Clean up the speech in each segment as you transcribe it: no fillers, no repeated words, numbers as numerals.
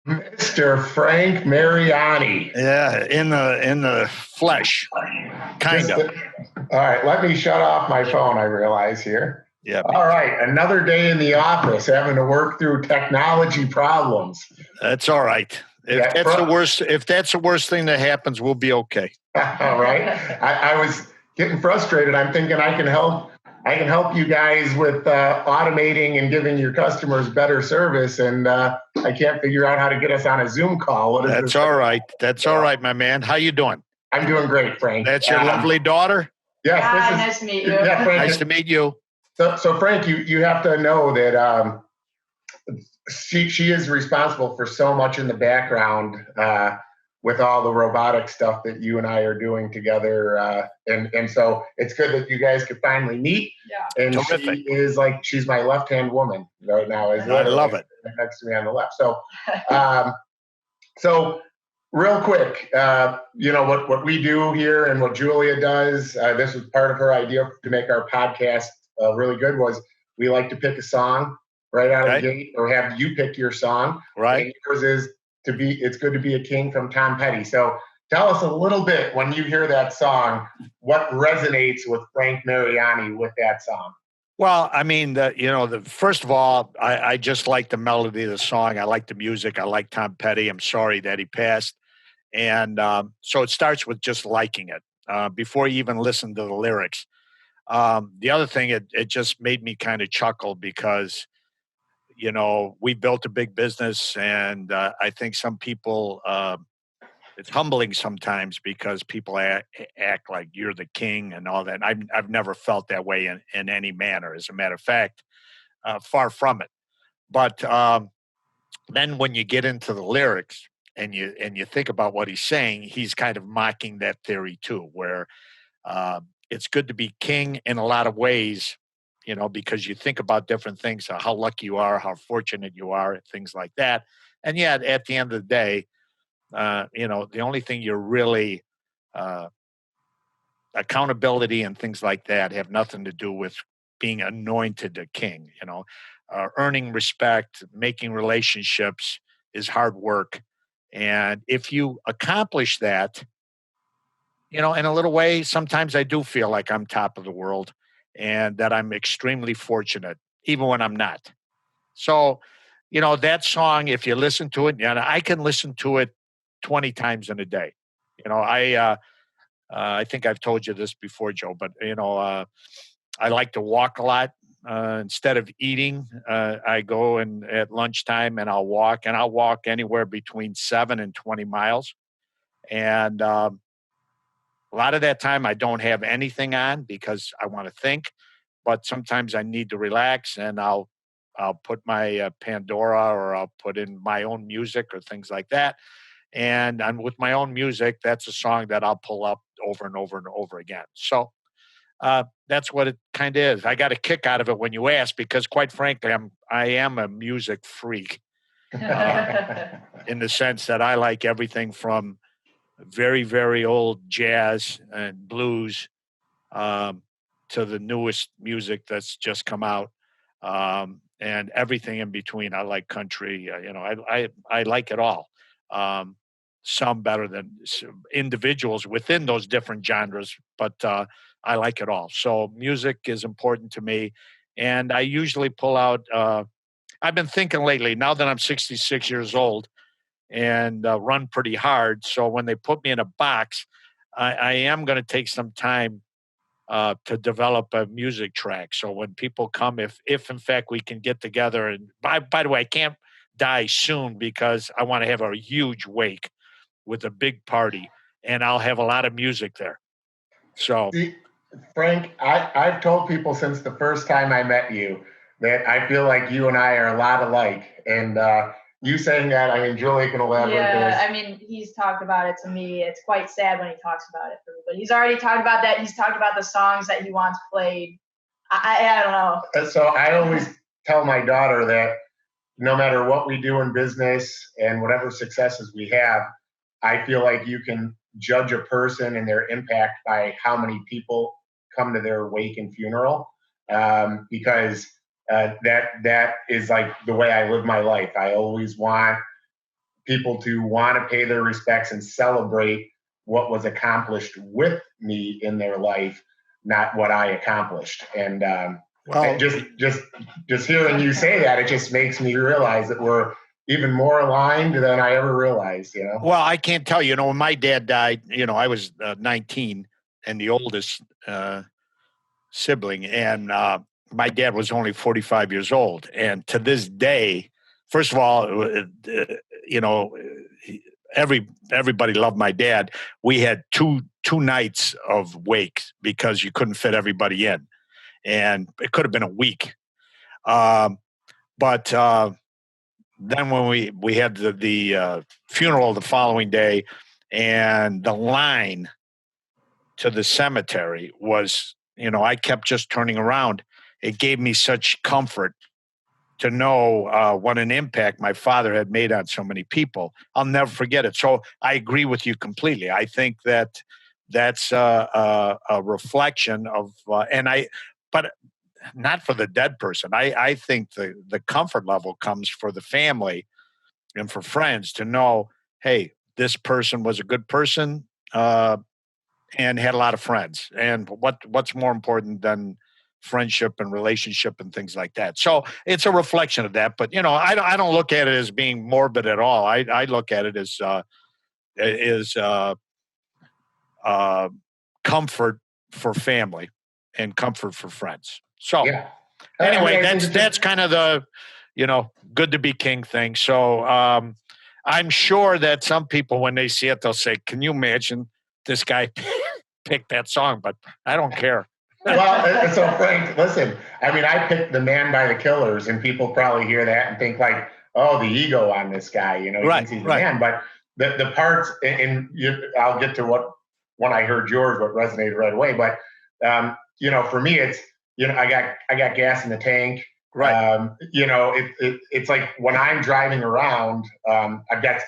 Mr. Frank Mariani. Yeah, in the flesh, kind of. All right, let me shut off my phone, I realize here. Yeah. All right, another day in the office having to work through technology problems. That's all right. If that's the worst thing that happens, we'll be okay. All right. I was getting frustrated. I'm thinking I can help you guys with automating and giving your customers better service, and I can't figure out how to get us on a Zoom call. That's all right. That's all right, my man. How you doing? I'm doing great, Frank. That's your lovely daughter? Yes. Nice to meet you. Yeah, Frank, nice to meet you. So Frank, you have to know that she is responsible for so much in the background with all the robotic stuff that you and I are doing together, and so it's good that you guys could finally meet. Yeah. And Terrific. she's my left-hand woman right now. I love it. Next to me on the left. So real quick, what we do here and what Julia does. This was part of her idea to make our podcast really good. Was we like to pick a song right out of the gate, or have you pick your song. Right. And yours is It's Good to Be a King from Tom Petty. So tell us a little bit, when you hear that song, what resonates with Frank Mariani with that song? Well, I mean, first of all, I just like the melody of the song. I like the music. I like Tom Petty. I'm sorry that he passed. And so it starts with just liking it before you even listen to the lyrics. The other thing, it just made me kind of chuckle because we built a big business, and I think some people, it's humbling sometimes because people act like you're the king and all that. And I've never felt that way in any manner. As a matter of fact, far from it. But then when you get into the lyrics and you think about what he's saying, he's kind of mocking that theory too, where it's good to be king in a lot of ways. Because you think about different things, how lucky you are, how fortunate you are, things like that. And yet, at the end of the day, the only thing you're really accountability and things like that have nothing to do with being anointed a king. Earning respect, making relationships is hard work. And if you accomplish that, in a little way, sometimes I do feel like I'm top of the world, and that I'm extremely fortunate, even when I'm not. So, that song, if you listen to it, I can listen to it 20 times in a day. I think I've told you this before, Joe, but, I like to walk a lot. Instead of eating, I go at lunchtime and I'll walk anywhere between 7 and 20 miles. And a lot of that time I don't have anything on because I want to think, but sometimes I need to relax, and I'll put my Pandora, or I'll put in my own music or things like that. And with my own music, that's a song that I'll pull up over and over and over again. So that's what it kind of is. I got a kick out of it when you ask, because quite frankly, I am a music freak in the sense that I like everything from very, very old jazz and blues to the newest music that's just come out, and everything in between. I like country. I like it all. Some better than individuals within those different genres, but I like it all. So music is important to me, and I usually pull out. I've been thinking lately, now that I'm 66 years old and run pretty hard. So when they put me in a box, I am going to take some time to develop a music track. So when people come, if in fact we can get together, and by the way, I can't die soon because I want to have a huge wake with a big party, and I'll have a lot of music there. So, see, Frank, I've told people since the first time I met you that I feel like you and I are a lot alike, and you saying that, I mean, Julie can elaborate. Yeah, I mean, he's talked about it to me. It's quite sad when he talks about it for me, but he's already talked about that. He's talked about the songs that he wants played. I don't know. So I always tell my daughter that no matter what we do in business and whatever successes we have, I feel like you can judge a person and their impact by how many people come to their wake and funeral, because that is like the way I live my life. I always want people to want to pay their respects and celebrate what was accomplished with me in their life, not what I accomplished. And Well, just hearing you say that, it just makes me realize that we're even more aligned than I ever realized, you know? Well, I can't tell you, when my dad died, I was 19 and the oldest sibling, and my dad was only 45 years old. And to this day, first of all, everybody loved my dad. We had two nights of wakes because you couldn't fit everybody in, and it could have been a week. But then when we had the funeral the following day, and the line to the cemetery was, I kept just turning around. It gave me such comfort to know what an impact my father had made on so many people. I'll never forget it. So I agree with you completely. I think that's a reflection of, but not for the dead person. I think the comfort level comes for the family and for friends to know, hey, this person was a good person and had a lot of friends. And what's more important than friendship and relationship and things like that? So it's a reflection of that. But I don't look at it as being morbid at all. I look at it as comfort for family and comfort for friends. So Yeah. anyway, that's kind of the good to be king thing. So I'm sure that some people, when they see it, they'll say, "Can you imagine this guy picked that song?" But I don't care. Well, so Frank, listen, I picked "The Man" by the Killers, and people probably hear that and think like, "Oh, the ego on this guy," he thinks he's the man. But the parts, and I'll get to when I heard yours, what resonated right away. But for me, it's I got gas in the tank. Right. It's like when I'm driving around, I've got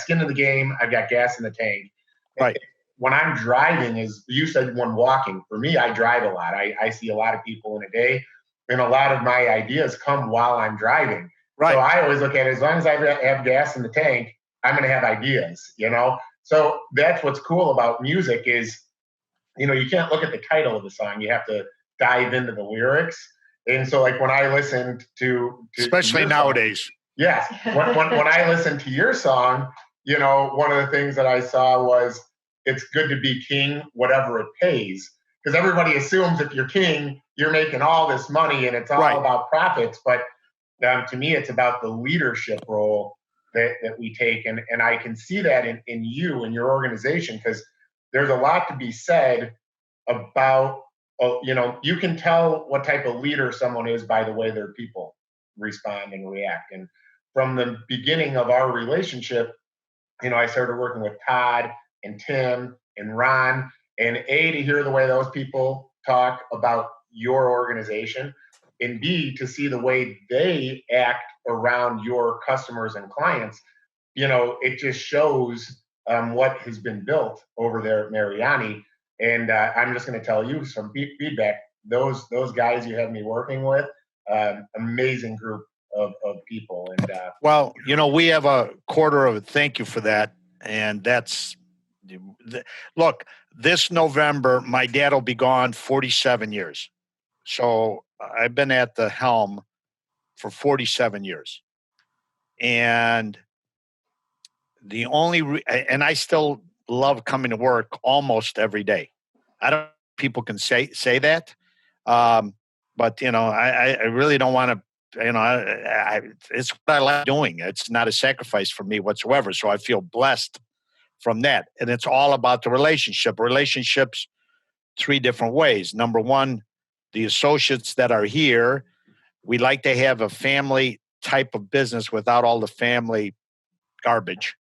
skin in the game, I've got gas in the tank. Right. When I'm driving, as you said, when walking, for me, I drive a lot. I see a lot of people in a day, and a lot of my ideas come while I'm driving. Right. So I always look at it, as long as I have gas in the tank, I'm going to have ideas, So that's what's cool about music is, you can't look at the title of the song. You have to dive into the lyrics. And so, like, when I listened to especially nowadays. Song, yes. When I listened to your song, one of the things that I saw was, it's good to be king, whatever it pays. Because everybody assumes if you're king, you're making all this money and it's all about profits. But to me, it's about the leadership role that we take. And I can see that in you and your organization, because there's a lot to be said about, you can tell what type of leader someone is by the way their people respond and react. And from the beginning of our relationship, I started working with Todd and Tim and Ron, and A, to hear the way those people talk about your organization, and B, to see the way they act around your customers and clients. It just shows what has been built over there at Mariani. And I'm just going to tell you some feedback. Those guys you have me working with, amazing group of people. And well, we have a quarter of it. Thank you for that. And that's, look, this November, my dad will be gone 47 years. So I've been at the helm for 47 years. And and I still love coming to work almost every day. I don't know if people can say that. But, I really don't want to, it's what I like doing. It's not a sacrifice for me whatsoever. So I feel blessed from that. And it's all about the relationship. Relationships, 3 different ways. Number one, the associates that are here, we like to have a family type of business without all the family garbage.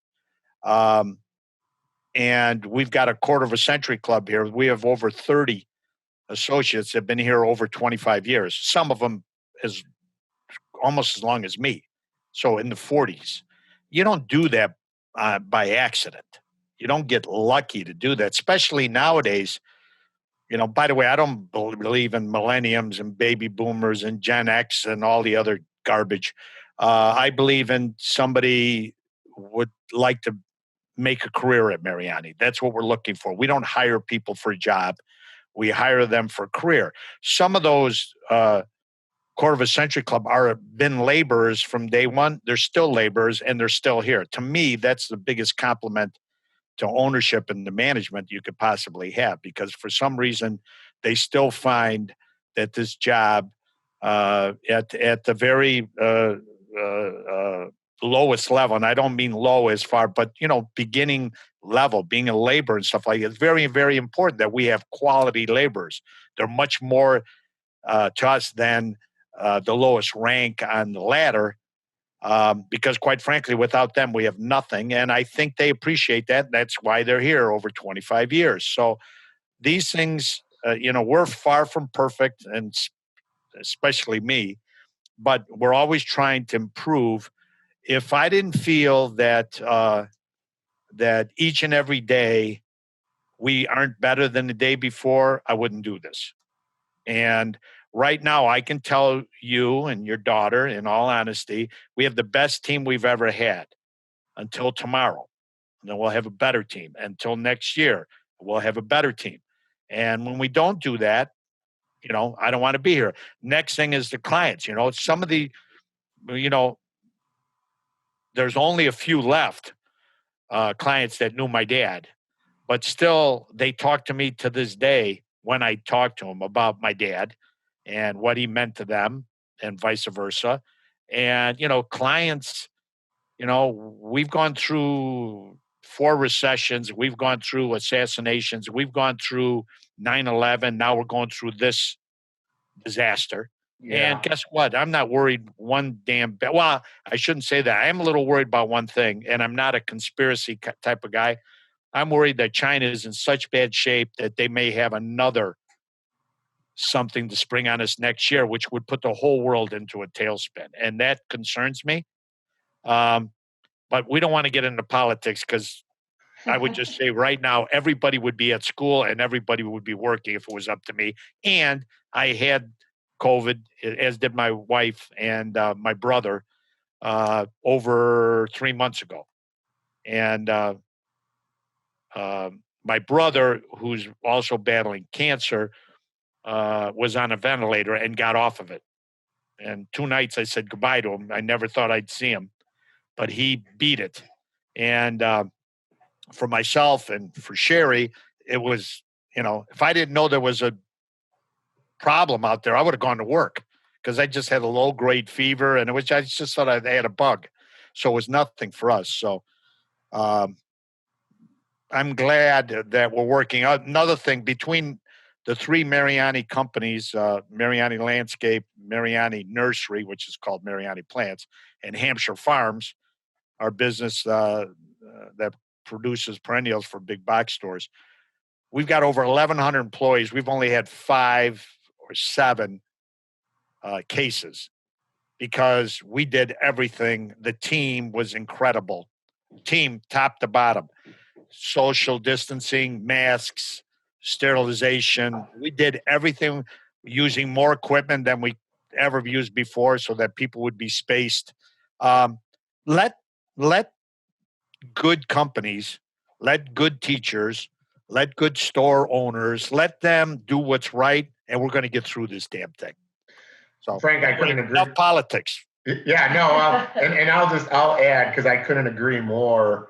And we've got a quarter of a century club here. We have over 30 associates that have been here over 25 years. Some of them is almost as long as me. So in the 40s. You don't do that by accident. You don't get lucky to do that, especially nowadays. By the way, I don't believe in millenniums and baby boomers and Gen X and all the other garbage. I believe in somebody would like to make a career at Mariani. That's what we're looking for. We don't hire people for a job. We hire them for a career. Some of those quarter of a century club are been laborers from day one. They're still laborers and they're still here. To me, that's the biggest compliment to ownership and the management you could possibly have, because for some reason they still find that this job at the very lowest level, and I don't mean low as far, but beginning level, being a laborer and stuff like that, it's very, very important that we have quality laborers. They're much more to us than the lowest rank on the ladder, because quite frankly, without them, we have nothing. And I think they appreciate that. That's why they're here over 25 years. So these things, we're far from perfect, and especially me, but we're always trying to improve. If I didn't feel that that each and every day we aren't better than the day before, I wouldn't do this. And right now, I can tell you and your daughter, in all honesty, we have the best team we've ever had until tomorrow. And then we'll have a better team. Until next year, we'll have a better team. And when we don't do that, I don't want to be here. Next thing is the clients. Some of the, there's only a few left, clients that knew my dad, but still they talk to me to this day when I talk to them about my dad and what he meant to them and vice versa. And, clients, we've gone through 4 recessions. We've gone through assassinations. We've gone through 9/11. Now we're going through this disaster. Yeah. And guess what? I'm not worried one damn bit. Well, I shouldn't say that. I am a little worried about one thing, and I'm not a conspiracy type of guy. I'm worried that China is in such bad shape that they may have another something to spring on us next year, which would put the whole world into a tailspin. And that concerns me. But we don't want to get into politics, because I would just say right now, everybody would be at school and everybody would be working if it was up to me. And I had COVID, as did my wife and my brother, over 3 months ago. And my brother, who's also battling cancer, was on a ventilator and got off of it. And 2 nights I said goodbye to him. I never thought I'd see him, but he beat it. And for myself and for Sherry, it was, if I didn't know there was a problem out there, I would have gone to work, because I just had a low-grade fever, and I just thought I had a bug. So it was nothing for us. So I'm glad that we're working out. Another thing, between the 3 Mariani companies, Mariani Landscape, Mariani Nursery, which is called Mariani Plants, and Hampshire Farms, our business that produces perennials for big box stores, we've got over 1,100 employees. We've only had 5 or 7 cases, because we did everything. The team was incredible. Team top to bottom. Social distancing, masks, sterilization. We did everything using more equipment than we ever used before, so that people would be spaced. Let good companies, let good teachers, let good store owners, let them do what's right, and we're going to get through this damn thing. So, Frank, I couldn't agree. Enough politics. Yeah, no, and I'll add, because I couldn't agree more.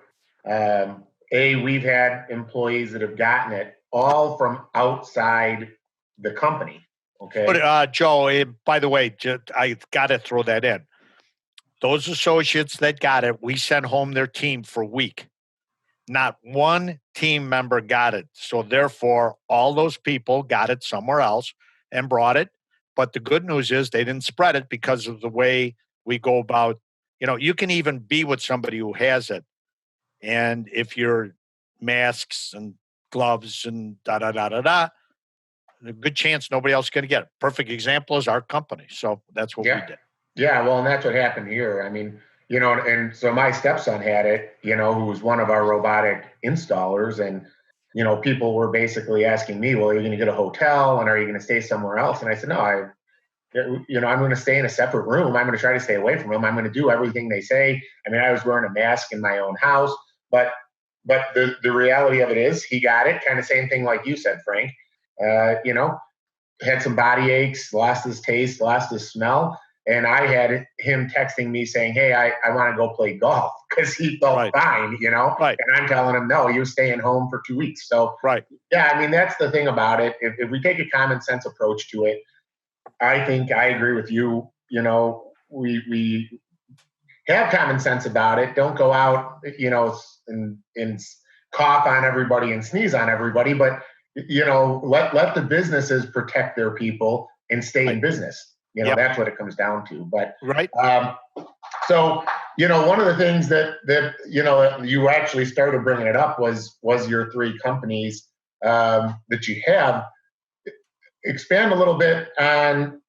We've had employees that have gotten it all from outside the company. Okay. But Joe, by the way, I got to throw that in. Those associates that got it, we sent home their team for a week. Not one team member got it. So therefore, all those people got it somewhere else and brought it. But the good news is they didn't spread it, because of the way we go about, you can even be with somebody who has it. And if you're masks and gloves and a good chance nobody else is going to get it. Perfect example is our company. So that's what we did. Yeah, well, and that's what happened here. I mean, and so my stepson had it, who was one of our robotic installers. And, people were basically asking me, well, are you going to get a hotel, and are you going to stay somewhere else? And I said, no, you know, I'm going to stay in a separate room. I'm going to try to stay away from them. I'm going to do everything they say. I mean, I was wearing a mask in my own house, but the reality of it is he got it. Kind of same thing like you said, Frank. You know, had some body aches, lost his taste, lost his smell. And I had him texting me saying, hey, I want to go play golf because he felt fine, you know? Right. And I'm telling him, no, you're staying home for 2 weeks. So, yeah, I mean, that's the thing about it. If we take a common sense approach to it, I think I agree with you. You know, we have common sense about it. Don't go out, you know, and cough on everybody and sneeze on everybody. But, you know, let the businesses protect their people and stay in business. You know, that's what it comes down to. But so, you know, one of the things that you know you actually started bringing it up was your 3 companies that you have. Expand a little bit on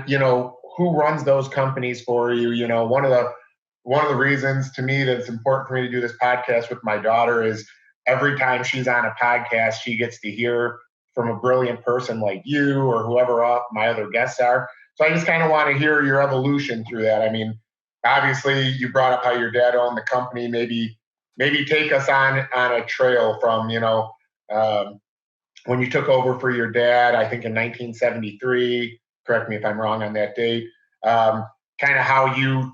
you know who runs those companies for you. You know, one of the reasons to me that it's important for me to do this podcast with my daughter is every time she's on a podcast, she gets to hear from a brilliant person like you or whoever my other guests are. So I just kind of want to hear your evolution through that. I mean, obviously you brought up how your dad owned the company. Maybe take us on a trail from, you know, when you took over for your dad, I think in 1973, correct me if I'm wrong on that date, kind of how you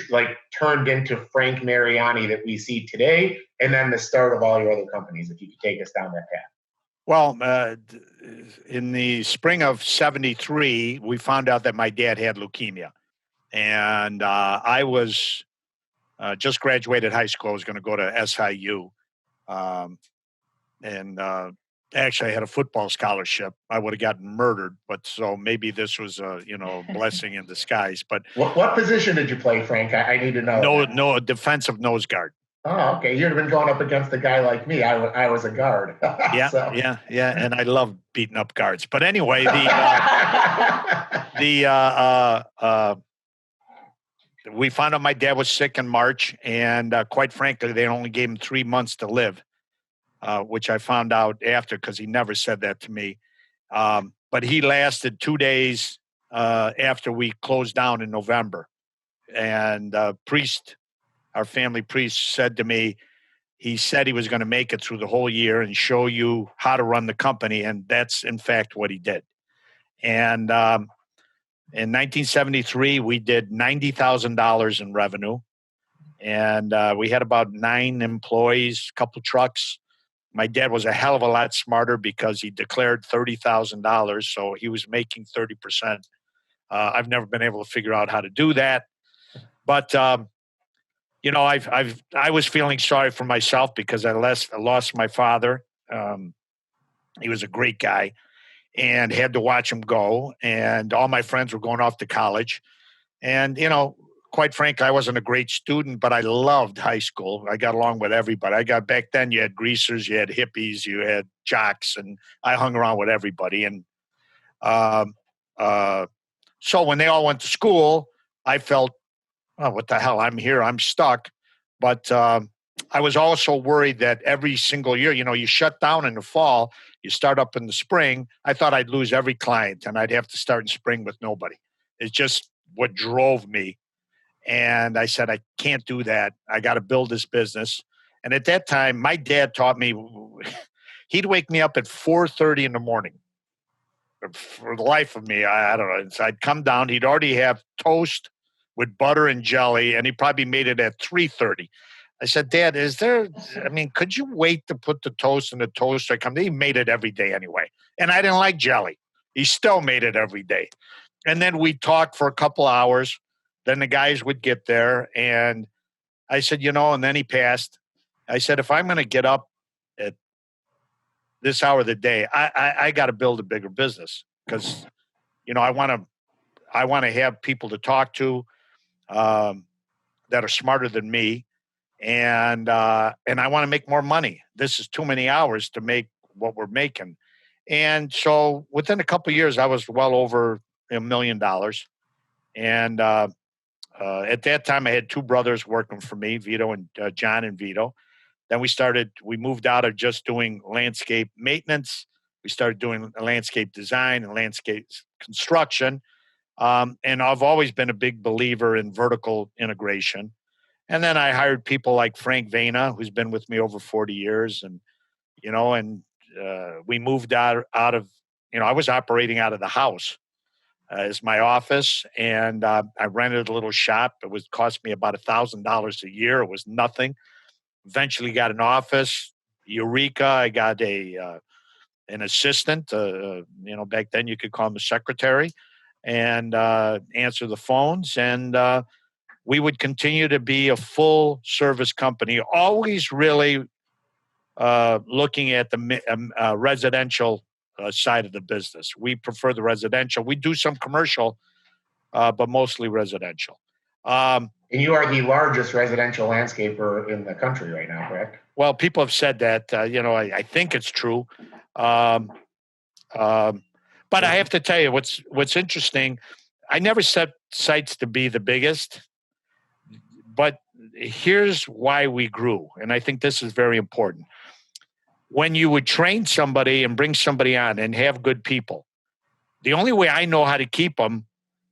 like turned into Frank Mariani that we see today, and then the start of all your other companies, if you could take us down that path. Well, in the spring of 73, we found out that my dad had leukemia. And I was just graduated high school. I was going to go to SIU. Actually, I had a football scholarship. I would have gotten murdered, but so maybe this was a blessing in disguise. But what position did you play, Frank? I need to know. No, defensive nose guard. Oh, okay. You'd have been going up against a guy like me. I was a guard. Yeah, and I love beating up guards. But anyway, we found out my dad was sick in March, and quite frankly, they only gave him 3 months to live, which I found out after because he never said that to me. But he lasted 2 days after we closed down in November. And our family priest said to me, he said he was going to make it through the whole year and show you how to run the company. And that's, in fact, what he did. And in 1973, we did $90,000 in revenue. And we had about 9 employees, a couple trucks. My dad was a hell of a lot smarter because he declared $30,000. So he was making 30%. I've never been able to figure out how to do that. But, you know, I was feeling sorry for myself because I lost my father. He was a great guy and had to watch him go. And all my friends were going off to college. And, you know, quite frankly, I wasn't a great student, but I loved high school. I got along with everybody. Back then you had greasers, you had hippies, you had jocks, and I hung around with everybody. And so when they all went to school, I felt, oh, what the hell? I'm here. I'm stuck. But I was also worried that every single year, you know, you shut down in the fall, you start up in the spring. I thought I'd lose every client and I'd have to start in spring with nobody. It's just what drove me. And I said, I can't do that. I got to build this business. And at that time, my dad taught me, he'd wake me up at 4:30 in the morning. For the life of me, I don't know. So I'd come down. He'd already have toast with butter and jelly, and he probably made it at 3:30. I said, Dad, could you wait to put the toast in the toaster? He made it every day anyway. And I didn't like jelly. He still made it every day. And then we talked for a couple hours. Then the guys would get there. And I said, you know, and then he passed. I said, if I'm going to get up at this hour of the day, I got to build a bigger business because, you know, I want to have people to talk to that are smarter than me. And I want to make more money. This is too many hours to make what we're making. And so within a couple of years, I was well over $1 million. And at that time, I had 2 brothers working for me, Vito and John and Vito. Then we moved out of just doing landscape maintenance We started doing landscape design and landscape construction. And I've always been a big believer in vertical integration. And then I hired people like Frank Vena, who's been with me over 40 years. And, we moved out of, I was operating out of the house as my office. And I rented a little shop. It was cost me about $1,000 a year. It was nothing. Eventually got an office. Eureka. I got an assistant. Back then you could call him a secretary, and answer the phones. And we would continue to be a full service company, always really looking at the residential side of the business. We prefer the residential. We do some commercial, but mostly residential. And you are the largest residential landscaper in the country right now, correct? Well, people have said that. I think it's true. But I have to tell you, what's interesting, I never set sights to be the biggest, but here's why we grew. And I think this is very important. When you would train somebody and bring somebody on and have good people, the only way I know how to keep them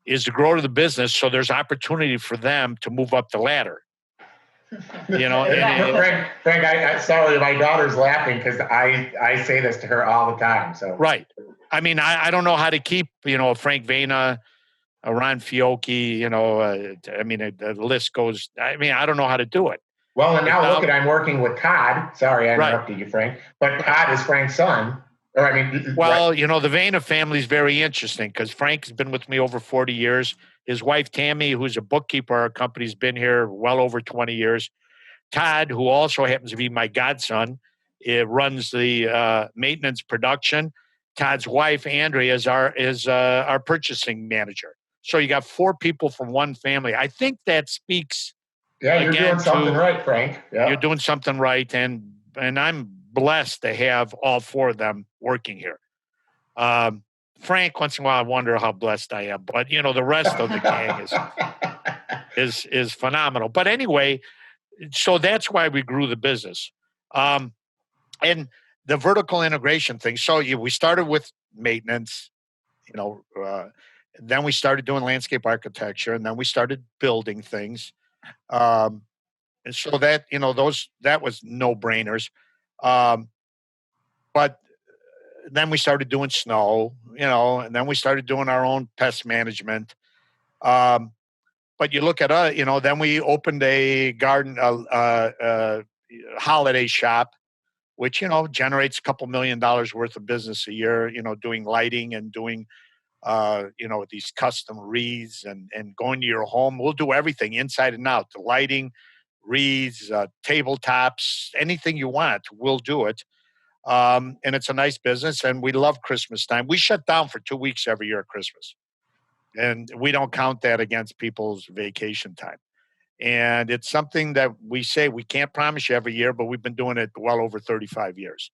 is to grow to the business so there's opportunity for them to move up the ladder. Frank, I sorry, my daughter's laughing because I say this to her all the time. So right. I mean, I don't know how to keep, Frank Vena, Ron Fiocchi, the list goes, I don't know how to do it. Well, and now look I'm working with Todd. Sorry, I interrupted you, Frank. But Todd is Frank's son. The Vena family is very interesting because Frank has been with me over 40 years. His wife, Tammy, who's a bookkeeper at our company, has been here well over 20 years. Todd, who also happens to be my godson, runs the maintenance production. Todd's wife, Andrea, is our purchasing manager. So you got 4 people from one family. I think that speaks. Yeah, you're doing something right, Frank. Yeah. You're doing something right, and I'm blessed to have all 4 of them working here. Frank, once in a while, I wonder how blessed I am, but the rest of the gang is phenomenal. But anyway, so that's why we grew the business, and the vertical integration thing. So we started with maintenance, then we started doing landscape architecture, and then we started building things. And so that, that was no brainers. But then we started doing snow, and then we started doing our own pest management. But you look at then we opened a garden, holiday shop, which, generates a couple $1 million worth of business a year, doing lighting and doing, these custom wreaths and going to your home. We'll do everything inside and out, the lighting, wreaths, tabletops, anything you want, we'll do it. And it's a nice business, and we love Christmas time. We shut down for 2 weeks every year at Christmas, and we don't count that against people's vacation time. And it's something that we say we can't promise you every year, but we've been doing it well over 35 years.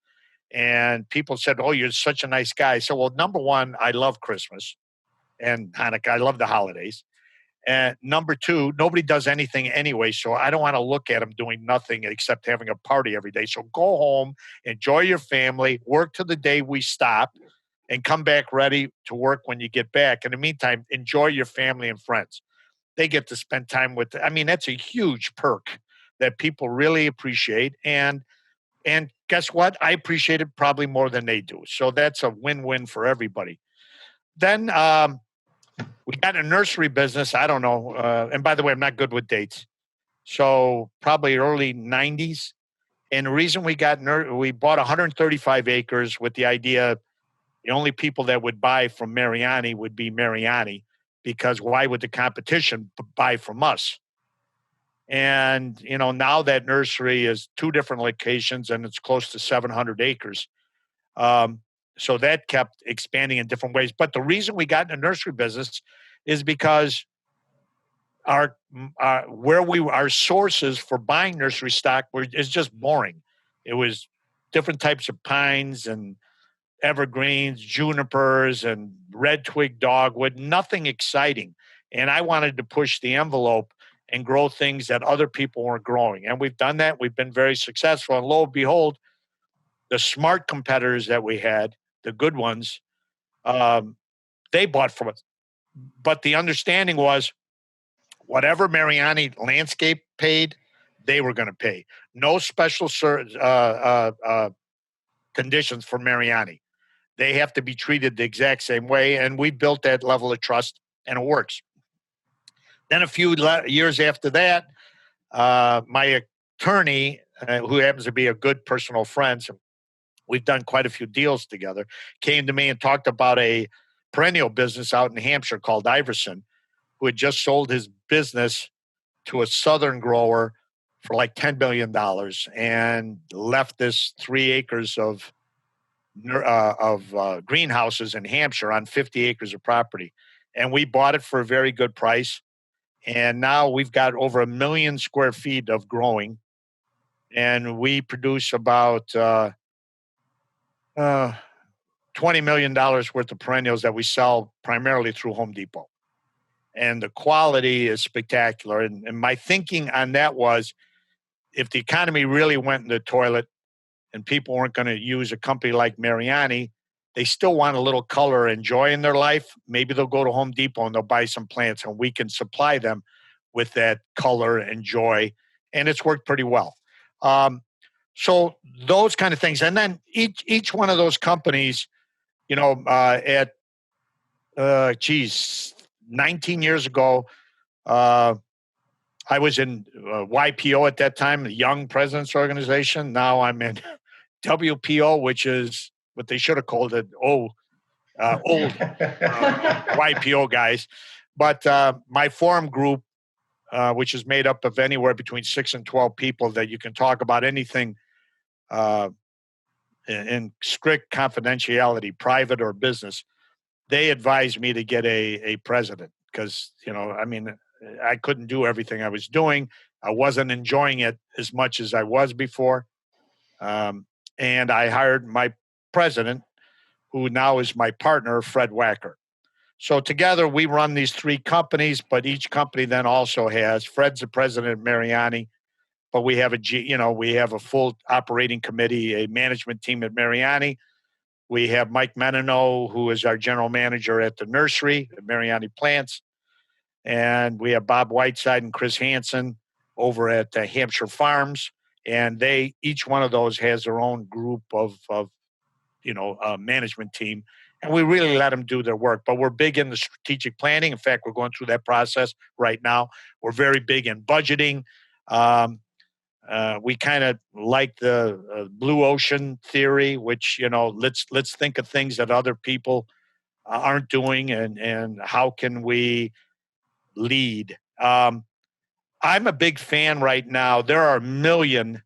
And people said, "Oh, you're such a nice guy." So, well, number one, I love Christmas and Hanukkah. I love the holidays. And number two, nobody does anything anyway, so I don't want to look at them doing nothing except having a party every day. So go home, enjoy your family, work to the day we stop, and come back ready to work when you get back. In the meantime, enjoy your family and friends. They get to spend time with, that's a huge perk that people really appreciate. And guess what? I appreciate it probably more than they do. So that's a win-win for everybody. Then we got a nursery business. I don't know. And by the way, I'm not good with dates. So probably early 90s. And the reason we bought 135 acres with the idea the only people that would buy from Mariani would be Mariani, because why would the competition buy from us? And, now that nursery is 2 different locations and it's close to 700 acres. So that kept expanding in different ways. But the reason we got in the nursery business is because our sources for buying nursery stock is just boring. It was different types of pines and evergreens, junipers, and red twig dogwood, nothing exciting. And I wanted to push the envelope and grow things that other people weren't growing. And we've done that. We've been very successful. And lo and behold, the smart competitors that we had, the good ones, they bought from us. But the understanding was whatever Mariani Landscape paid, they were going to pay. No special conditions for Mariani. They have to be treated the exact same way. And we built that level of trust, and it works. Then a few years after that, my attorney, who happens to be a good personal friend, so we've done quite a few deals together, came to me and talked about a perennial business out in Hampshire called Iverson, who had just sold his business to a southern grower for like $10 billion and left this 3 acres of greenhouses in Hampshire on 50 acres of property. And we bought it for a very good price. And now we've got over 1 million square feet of growing. And we produce about $20 million worth of perennials that we sell primarily through Home Depot. And the quality is spectacular. And my thinking on that was, if the economy really went in the toilet and people weren't going to use a company like Mariani, they still want a little color and joy in their life. Maybe they'll go to Home Depot and they'll buy some plants, and we can supply them with that color and joy. And it's worked pretty well. So those kind of things. And then each one of those companies, you know, 19 years ago, I was in YPO at that time, the Young Presidents Organization. Now I'm in WPO, which is what they should have called it, old YPO guys. But my forum group, which is made up of anywhere between 6 and 12 people that you can talk about anything in strict confidentiality, private or business, they advised me to get a president because, you know, I mean, I couldn't do everything I was doing. I wasn't enjoying it as much as I was before. And I hired my president, who now is my partner, Fred Wacker. So together we run these 3 companies, but each company then also has, Fred's the president of Mariani, but we have we have a full operating committee, a management team at Mariani. We have Mike Menino, who is our general manager at the nursery, at Mariani Plants. And we have Bob Whiteside and Chris Hansen over at Hampshire Farms. And each one of those has their own group of management team. And we really let them do their work. But we're big in the strategic planning. In fact, we're going through that process right now. We're very big in budgeting. We kind of like the blue ocean theory, which, you know, let's think of things that other people aren't doing and how can we lead. I'm a big fan right now. There are million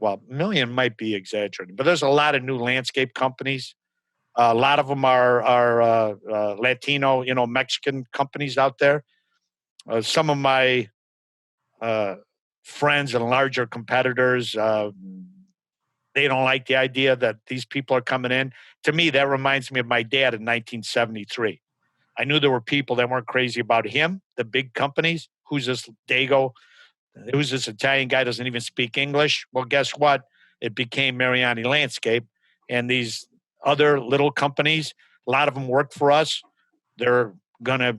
might be exaggerating, but there's a lot of new landscape companies. A lot of them are Latino, Mexican companies out there. Some of my friends and larger competitors, they don't like the idea that these people are coming in. To me, that reminds me of my dad in 1973. I knew there were people that weren't crazy about him, the big companies. Who's this Dago? Who's this Italian guy doesn't even speak English? Well, guess what? It became Mariani Landscape. And these other little companies, a lot of them work for us. They're going to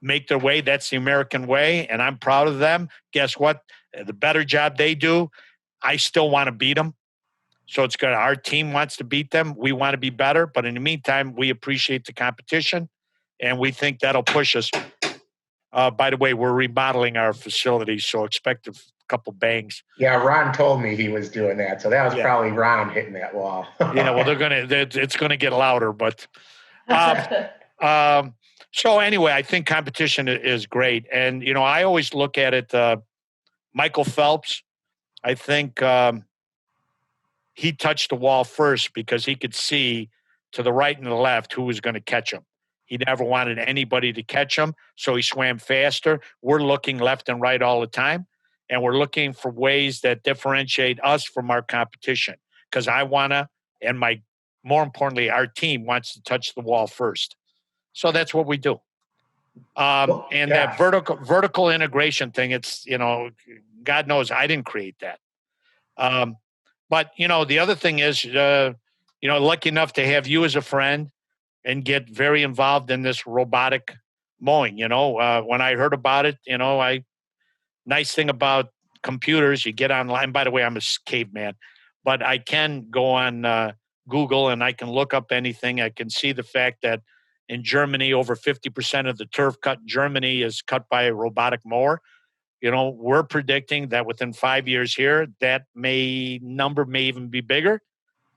make their way. That's the American way. And I'm proud of them. Guess what? The better job they do, I still want to beat them. So it's good. Our team wants to beat them. We want to be better. But in the meantime, we appreciate the competition. And we think that'll push us. By the way, we're remodeling our facility, so expect a couple bangs. Yeah, Ron told me he was doing that, so that was probably Ron hitting that wall. Yeah, well, it's gonna get louder, but so anyway, I think competition is great, and I always look at it. Michael Phelps, I think he touched the wall first because he could see to the right and the left who was going to catch him. He never wanted anybody to catch him, so he swam faster. We're looking left and right all the time, and we're looking for ways that differentiate us from our competition because I want to, and more importantly, our team wants to touch the wall first. So that's what we do. That vertical integration thing, it's, God knows I didn't create that. But, the other thing is lucky enough to have you as a friend and get very involved in this robotic mowing. When I heard about it, nice thing about computers, you get online. By the way, I'm a caveman, but I can go on Google and I can look up anything. I can see the fact that in Germany, over 50% of the turf cut in Germany is cut by a robotic mower. We're predicting that within 5 years here, that number may even be bigger.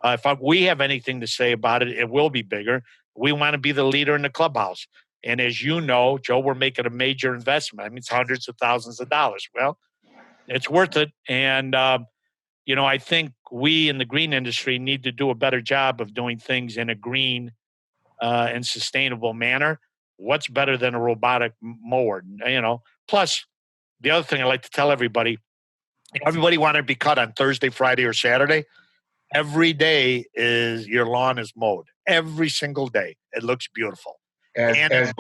If we have anything to say about it, it will be bigger. We want to be the leader in the clubhouse. And as you know, Joe, we're making a major investment. I mean, it's hundreds of thousands of dollars. Well, it's worth it. And, I think we in the green industry need to do a better job of doing things in a green and sustainable manner. What's better than a robotic mower? Plus, the other thing I like to tell everybody wanted to be cut on Thursday, Friday, or Saturday. Every day your lawn is mowed. Every single day. It looks beautiful. As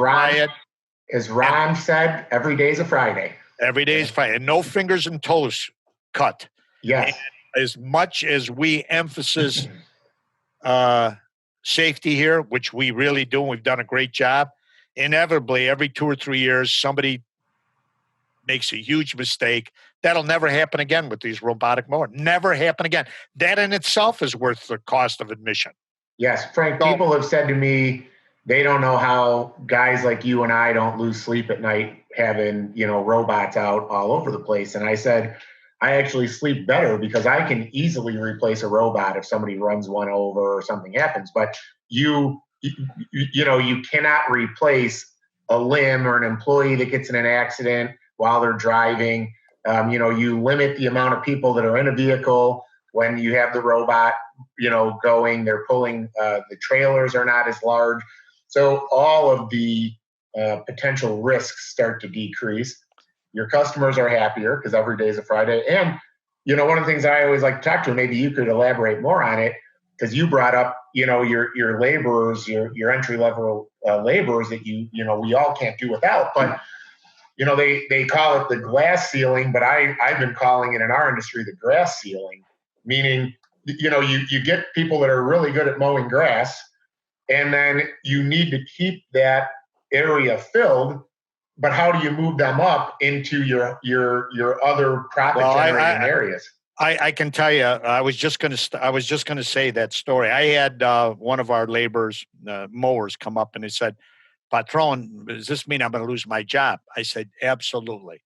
Ron said, every day's a Friday. Every day is Friday. And no fingers and toes cut. Yes. And as much as we emphasize safety here, which we really do, and we've done a great job, inevitably, every 2 or 3 years, somebody makes a huge mistake. That'll never happen again with these robotic mowers. Never happen again. That in itself is worth the cost of admission. Yes, Frank, people have said to me, they don't know how guys like you and I don't lose sleep at night having, robots out all over the place. And I said, I actually sleep better because I can easily replace a robot if somebody runs one over or something happens. But you cannot replace a limb or an employee that gets in an accident while they're driving. You limit the amount of people that are in a vehicle when you have the robot, going. They're pulling, the trailers are not as large. So all of the potential risks start to decrease. Your customers are happier because every day is a Friday. And, one of the things I always like to talk to, maybe you could elaborate more on it, because you brought up, your laborers, your entry-level laborers that we all can't do without. But, they call it the glass ceiling, but I've been calling it in our industry the grass ceiling, meaning, you get people that are really good at mowing grass, and then you need to keep that area filled. But how do you move them up into your other profit-generating areas? I can tell you, I was just going to say that story. I had one of our laborers, mowers, come up and he said, "Patron, does this mean I'm going to lose my job?" I said, "Absolutely.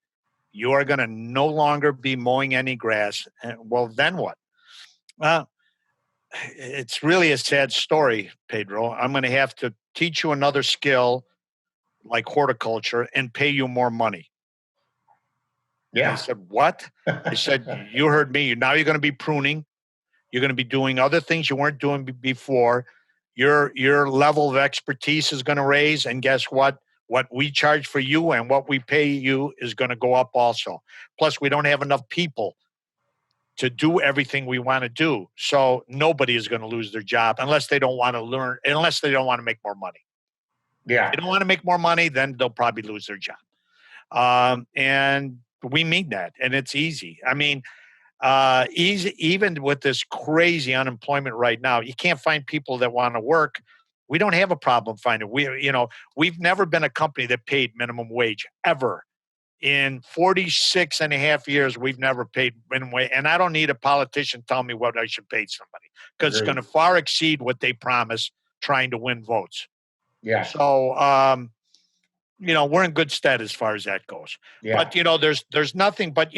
You are going to no longer be mowing any grass." Well, then what? It's really a sad story, Pedro. I'm going to have to teach you another skill like horticulture and pay you more money. Yeah. I said, "What?" I said, "You heard me. Now you're going to be pruning. You're going to be doing other things you weren't doing before. Your level of expertise is going to raise. And guess what? What we charge for you and what we pay you is going to go up also. Plus, we don't have enough people to do everything we want to do. So nobody is going to lose their job unless they don't want to learn, unless they don't want to make more money. Yeah. If they don't want to make more money, then they'll probably lose their job. And we mean that. And it's easy. I mean, easy, even with this crazy unemployment right now, you can't find people that want to work. We don't have a problem finding. We've never been a company that paid minimum wage ever. In 46 and a half years, we've never paid minimum wage. And I don't need a politician telling me what I should pay somebody because it's going to far exceed what they promise trying to win votes. Yeah. So, we're in good stead as far as that goes. Yeah. But, there's nothing but,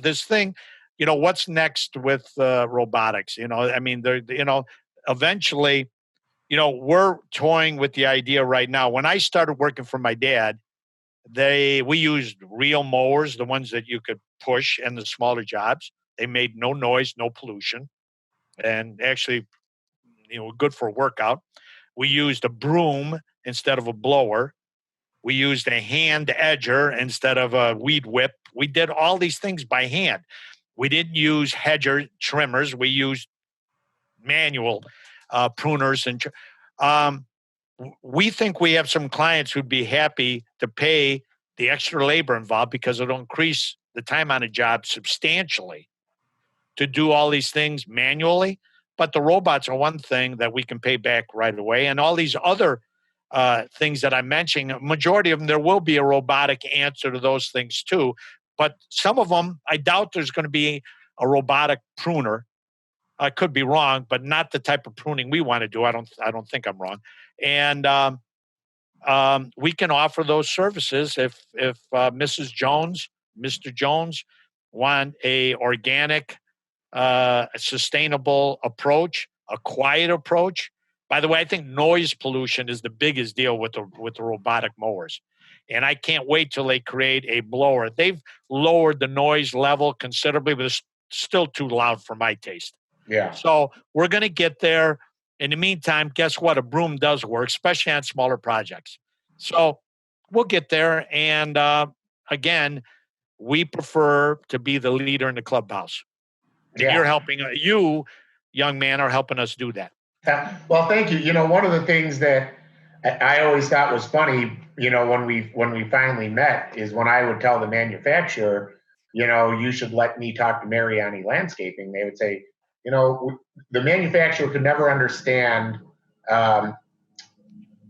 this thing, what's next with robotics? Eventually, we're toying with the idea right now. When I started working for my dad, we used real mowers, the ones that you could push and the smaller jobs. They made no noise, no pollution, and actually, good for a workout. We used a broom instead of a blower. We used a hand edger instead of a weed whip. We did all these things by hand. We didn't use hedger trimmers. We used manual pruners. And we think we have some clients who'd be happy to pay the extra labor involved because it'll increase the time on a job substantially to do all these things manually. But the robots are one thing that we can pay back right away. And all these other things that I'm mentioning, a majority of them, there will be a robotic answer to those things too. But some of them, I doubt there's going to be a robotic pruner. I could be wrong, but not the type of pruning we want to do. I don't think I'm wrong. And we can offer those services if Mrs. Jones, Mr. Jones want a organic, sustainable approach, a quiet approach. By the way, I think noise pollution is the biggest deal with the robotic mowers. And I can't wait till they create a blower. They've lowered the noise level considerably, but it's still too loud for my taste. Yeah. So we're going to get there. In the meantime, guess what? A broom does work, especially on smaller projects. So we'll get there. And again, we prefer to be the leader in the clubhouse. And you're helping, you, young man, are helping us do that. Well, thank you. You know, one of the things that I always thought was funny, you know, when we finally met, is when I would tell the manufacturer, you know, you should let me talk to Mariani Landscaping. They would say, you know, the manufacturer could never understand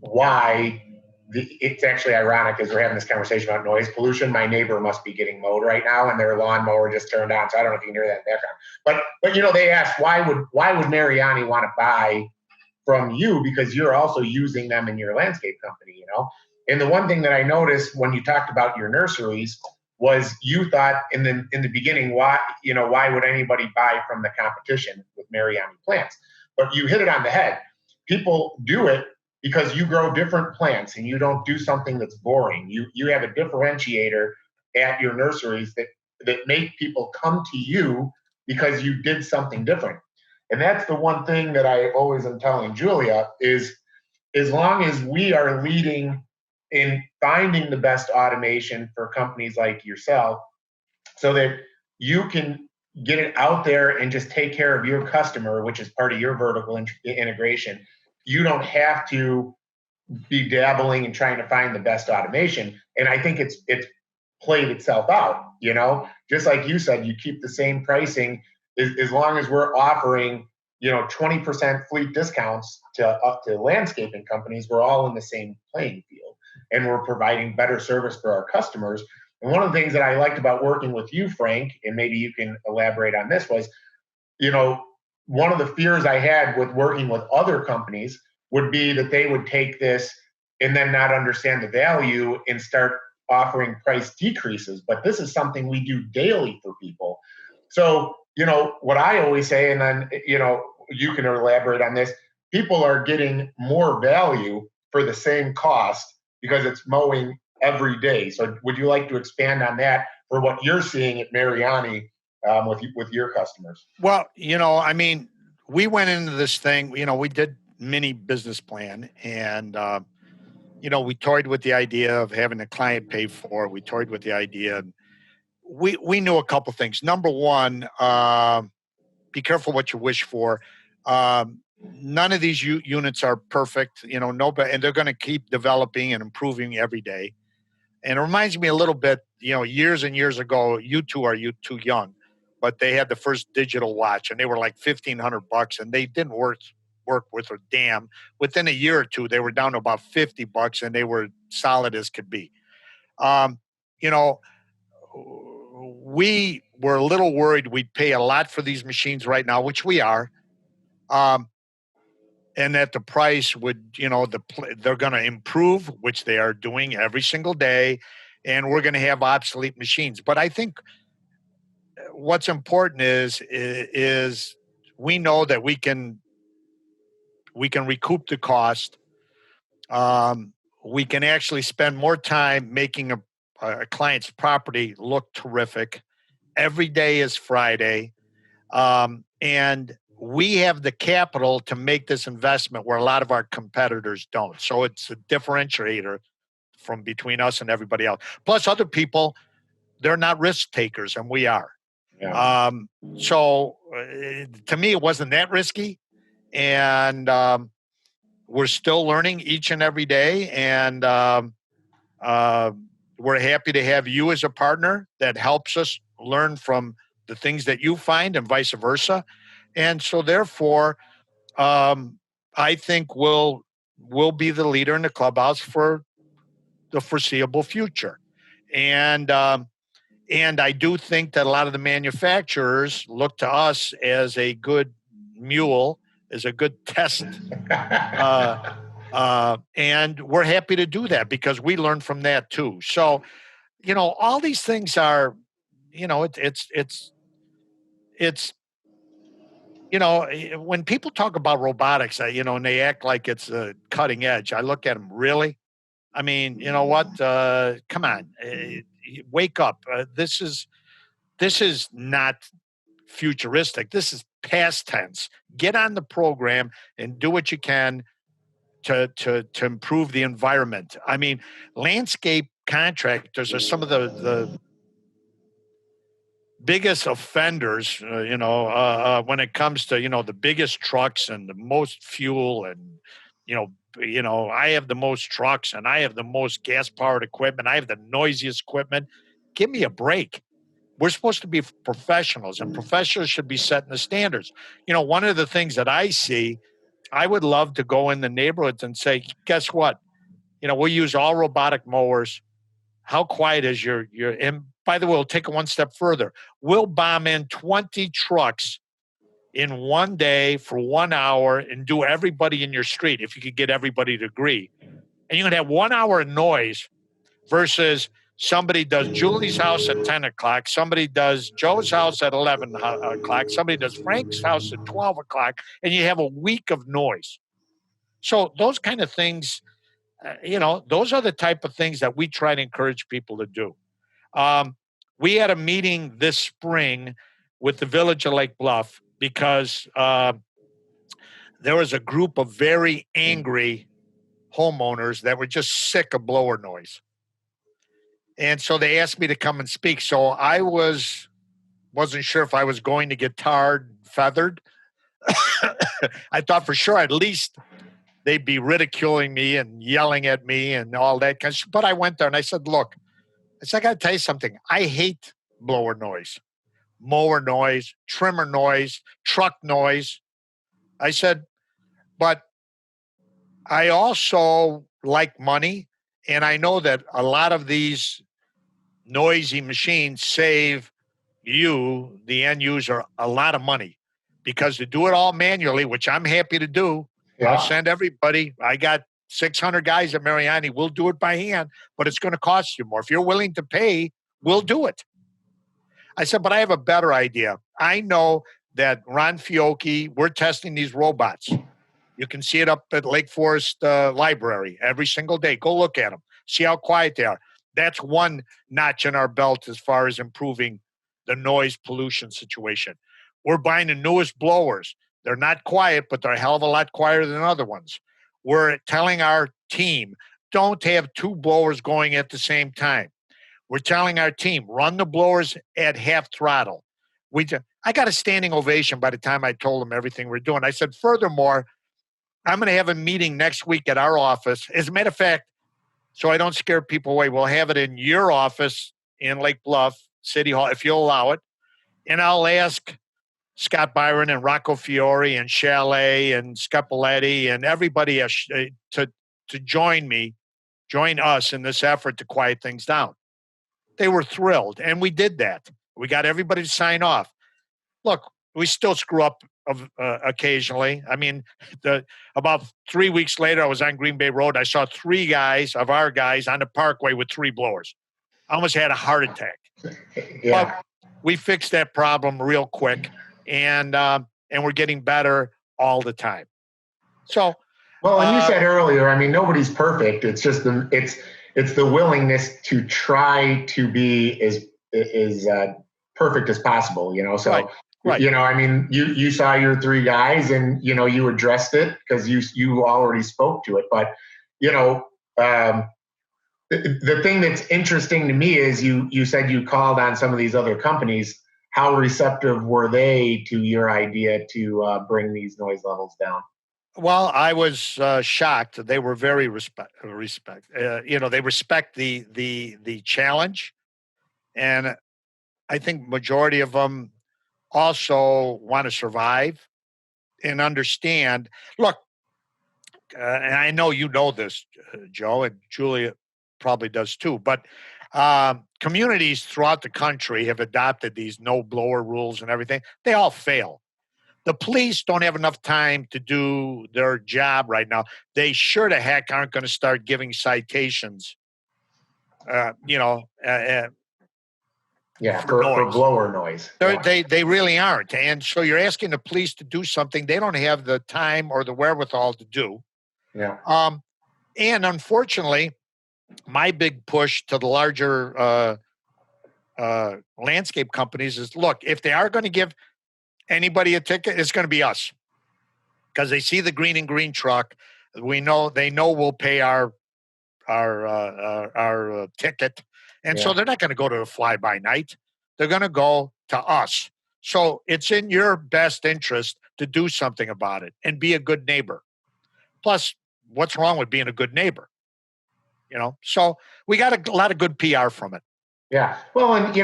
why. It's actually ironic as we're having this conversation about noise pollution. My neighbor must be getting mowed right now, and their lawnmower just turned on. So I don't know if you can hear that in the background. But you know, they asked why would Mariani want to buy from you, because you're also using them in your landscape company, you know. And the one thing that I noticed when you talked about your nurseries was you thought in the beginning, why would anybody buy from the competition with Mariani plants? But you hit it on the head. People do it because you grow different plants and you don't do something that's boring. You have a differentiator at your nurseries that make people come to you because you did something different. And that's the one thing that I always am telling Julia is, as long as we are leading in finding the best automation for companies like yourself, so that you can get it out there and just take care of your customer, which is part of your vertical integration. You don't have to be dabbling and trying to find the best automation. And I think it's played itself out, you know, just like you said, you keep the same pricing as long as we're offering, you know, 20% fleet discounts up to landscaping companies. We're all in the same playing field and we're providing better service for our customers. And one of the things that I liked about working with you, Frank, and maybe you can elaborate on this, was, you know, one of the fears I had with working with other companies would be that they would take this and then not understand the value and start offering price decreases. But this is something we do daily for people. So, you know, what I always say, and then, you know, you can elaborate on this, people are getting more value for the same cost because it's mowing every day. So would you like to expand on that for what you're seeing at Mariani with your customers? Well, you know, I mean, we went into this thing, you know, we did mini business plan, and you know, we toyed with the idea of having the client pay for it. We toyed with the idea. We knew a couple things. Number one, be careful what you wish for. None of these units are perfect, you know, and they're going to keep developing and improving every day. And it reminds me a little bit, you know, years and years ago, you too young, but they had the first digital watch and they were like $1,500 and they didn't work with a damn. Within a year or two, they were down to about $50 and they were solid as could be. You know, we were a little worried we'd pay a lot for these machines right now, which we are. And that the price would, you know, they're going to improve, which they are doing every single day, and we're going to have obsolete machines. But I think what's important is we know that we can recoup the cost. We can actually spend more time making a client's property look terrific. Every day is Friday, and we have the capital to make this investment where a lot of our competitors don't. So it's a differentiator from between us and everybody else. Plus, other people, they're not risk takers, and we are. Yeah. So to me, it wasn't that risky, and we're still learning each and every day. And we're happy to have you as a partner that helps us learn from the things that you find and vice versa. And so therefore, I think we'll be the leader in the clubhouse for the foreseeable future. And I do think that a lot of the manufacturers look to us as a good mule, as a good test. And we're happy to do that because we learn from that too. So, all these things are, it's when people talk about robotics, and they act like it's a cutting edge, I look at them, really? I mean, you know what? Come on, wake up. This is not futuristic. This is past tense. Get on the program and do what you can to improve the environment. I mean, landscape contractors are some of the biggest offenders, when it comes to, the biggest trucks and the most fuel and, I have the most trucks and I have the most gas powered equipment. I have the noisiest equipment. Give me a break. We're supposed to be professionals, and professionals should be setting the standards. One of the things that I see, I would love to go in the neighborhoods and say, guess what? We'll use all robotic mowers. How quiet is your, and by the way, we'll take it one step further. We'll bomb in 20 trucks in one day for 1 hour and do everybody in your street, if you could get everybody to agree. And you're going to have 1 hour of noise versus somebody does Julie's house at 10 o'clock, somebody does Joe's house at 11 o'clock, somebody does Frank's house at 12 o'clock, and you have a week of noise. So those kind of things, those are the type of things that we try to encourage people to do. We had a meeting this spring with the village of Lake Bluff because there was a group of very angry homeowners that were just sick of blower noise. And so they asked me to come and speak. So I wasn't sure if I was going to get tarred, feathered. I thought for sure at least they'd be ridiculing me and yelling at me and all that kind of stuff. But I went there and I said, look, I got to tell you something. I hate blower noise, mower noise, trimmer noise, truck noise. I said, but I also like money. And I know that a lot of these noisy machines save you, the end user, a lot of money because to do it all manually, which I'm happy to do, I'll send everybody. I got 600 guys at Mariani. We'll do it by hand, but it's going to cost you more. If you're willing to pay, we'll do it. I said, but I have a better idea. I know that Ron Fiocchi, we're testing these robots. You can see it up at Lake Forest Library every single day. Go look at them. See how quiet they are. That's one notch in our belt as far as improving the noise pollution situation. We're buying the newest blowers. They're not quiet, but they're a hell of a lot quieter than other ones. We're telling our team, don't have two blowers going at the same time. We're telling our team, run the blowers at half throttle. I got a standing ovation by the time I told them everything we're doing. I said, furthermore, I'm going to have a meeting next week at our office. As a matter of fact, so I don't scare people away, we'll have it in your office in Lake Bluff City Hall, if you'll allow it. And I'll ask Scott Byron and Rocco Fiore and Chalet and Scapoletti and everybody to join us in this effort to quiet things down. They were thrilled, and we did that. We got everybody to sign off. Look, we still screw up occasionally. I mean, about 3 weeks later, I was on Green Bay Road. I saw three of our guys on the parkway with three blowers. I almost had a heart attack. Yeah. But we fixed that problem real quick, and we're getting better all the time. So, well, and you said earlier, I mean, nobody's perfect. It's just it's the willingness to try to be as perfect as possible. So. Right. I mean, you saw your three guys and, you addressed it because you already spoke to it. But, the thing that's interesting to me is you said you called on some of these other companies. How receptive were they to your idea to bring these noise levels down? Well, I was shocked. They were very respect. They respect the challenge. And I think majority of them also want to survive and understand. Look, and I know you know this, Joe, and Julia probably does too, but communities throughout the country have adopted these no blower rules and everything. They all fail. The police don't have enough time to do their job right now. They sure the heck aren't going to start giving citations, for blower noise. They really aren't. And so you're asking the police to do something they don't have the time or the wherewithal to do. Yeah. And unfortunately, my big push to the larger landscape companies is, look, if they are going to give anybody a ticket, it's going to be us, because they see the green and green truck. They know we'll pay our ticket, and so they're not going to go to a fly by night. They're going to go to us. So it's in your best interest to do something about it and be a good neighbor. Plus, what's wrong with being a good neighbor? So we got a lot of good PR from it. Yeah. Well, and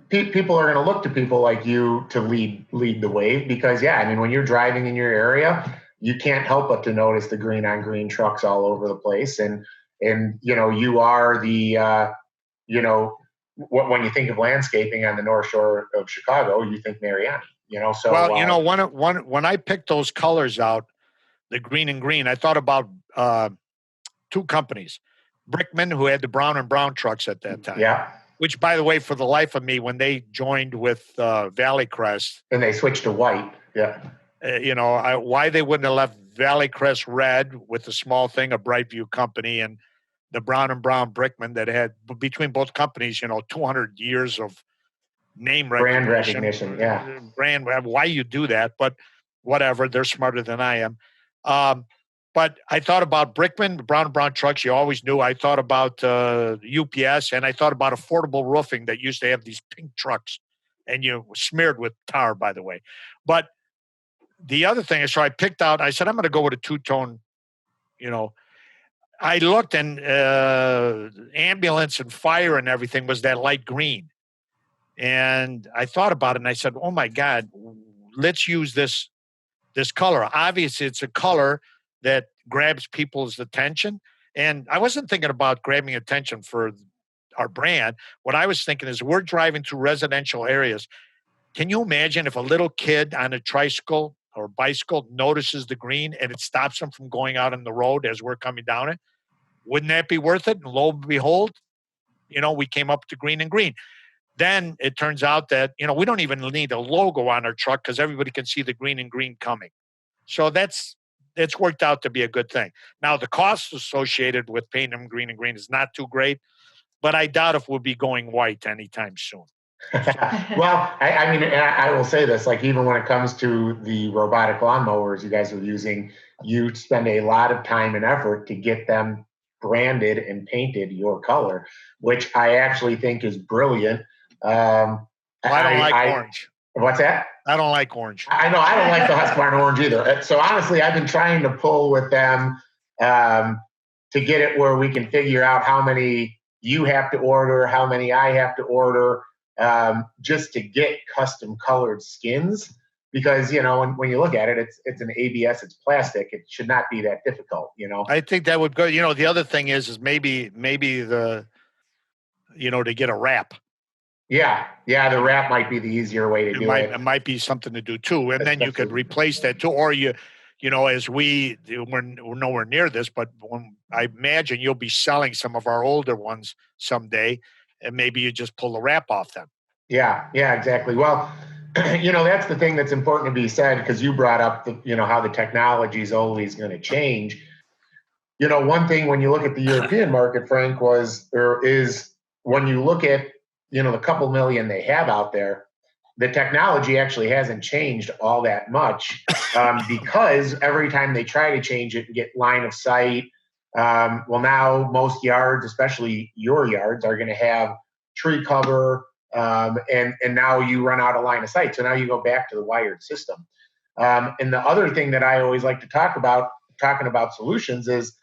people are going to look to people like you to lead the way, because when you're driving in your area, you can't help but to notice the green on green trucks all over the place. And you are the, when you think of landscaping on the North Shore of Chicago, you think Mariani, so. Well, when I picked those colors out, the green and green, I thought about two companies, Brickman, who had the brown and brown trucks at that time. Yeah. Which, by the way, for the life of me, when they joined with Valley Crest, and they switched to white. Yeah. Why they wouldn't have left Valley Crest red with the small thing, a Brightview company, and the brown and brown Brickman that had, between both companies, 200 years of name brand recognition. Yeah. Brand, why you do that, but whatever, they're smarter than I am. But I thought about Brickman, the brown and brown trucks. You always knew. I thought about UPS, and I thought about affordable roofing that used to have these pink trucks, and smeared with tar, by the way. But the other thing is, so I picked out. I said, I'm going to go with a two-tone. I looked, and ambulance and fire and everything was that light green, and I thought about it, and I said, oh my God, let's use this color. Obviously, it's a color that grabs people's attention. And I wasn't thinking about grabbing attention for our brand. What I was thinking is, we're driving through residential areas. Can you imagine if a little kid on a tricycle or bicycle notices the green and it stops them from going out on the road as we're coming down it? Wouldn't that be worth it? And lo and behold, we came up to green and green. Then it turns out that, we don't even need a logo on our truck, because everybody can see the green and green coming. So it's worked out to be a good thing. Now, the cost associated with painting them green and green is not too great, but I doubt if we'll be going white anytime soon. Well, I will say this, like, even when it comes to the robotic lawnmowers you guys are using, you spend a lot of time and effort to get them branded and painted your color, which I actually think is brilliant. I don't like orange. What's that? I don't like orange. I know. I don't like the Husqvarna orange either. So honestly, I've been trying to pull with them to get it where we can figure out how many you have to order, how many I have to order, just to get custom colored skins. Because, when you look at it, it's an ABS, it's plastic. It should not be that difficult, I think that would go. The other thing is maybe to get a wrap. Yeah, the wrap might be the easier way to do it. It might be something to do too, and then you could replace that too, or as we're nowhere near this, but when I imagine you'll be selling some of our older ones someday, and maybe you just pull the wrap off them. Yeah, exactly. Well, that's the thing that's important to be said, because you brought up how the technology is always going to change. One thing when you look at the European market, Frank, is when you look at the couple million they have out there, the technology actually hasn't changed all that much, because every time they try to change it and get line of sight, now most yards, especially your yards, are going to have tree cover, and now you run out of line of sight. So now you go back to the wired system. And the other thing that I always like to talk about, talking about solutions, is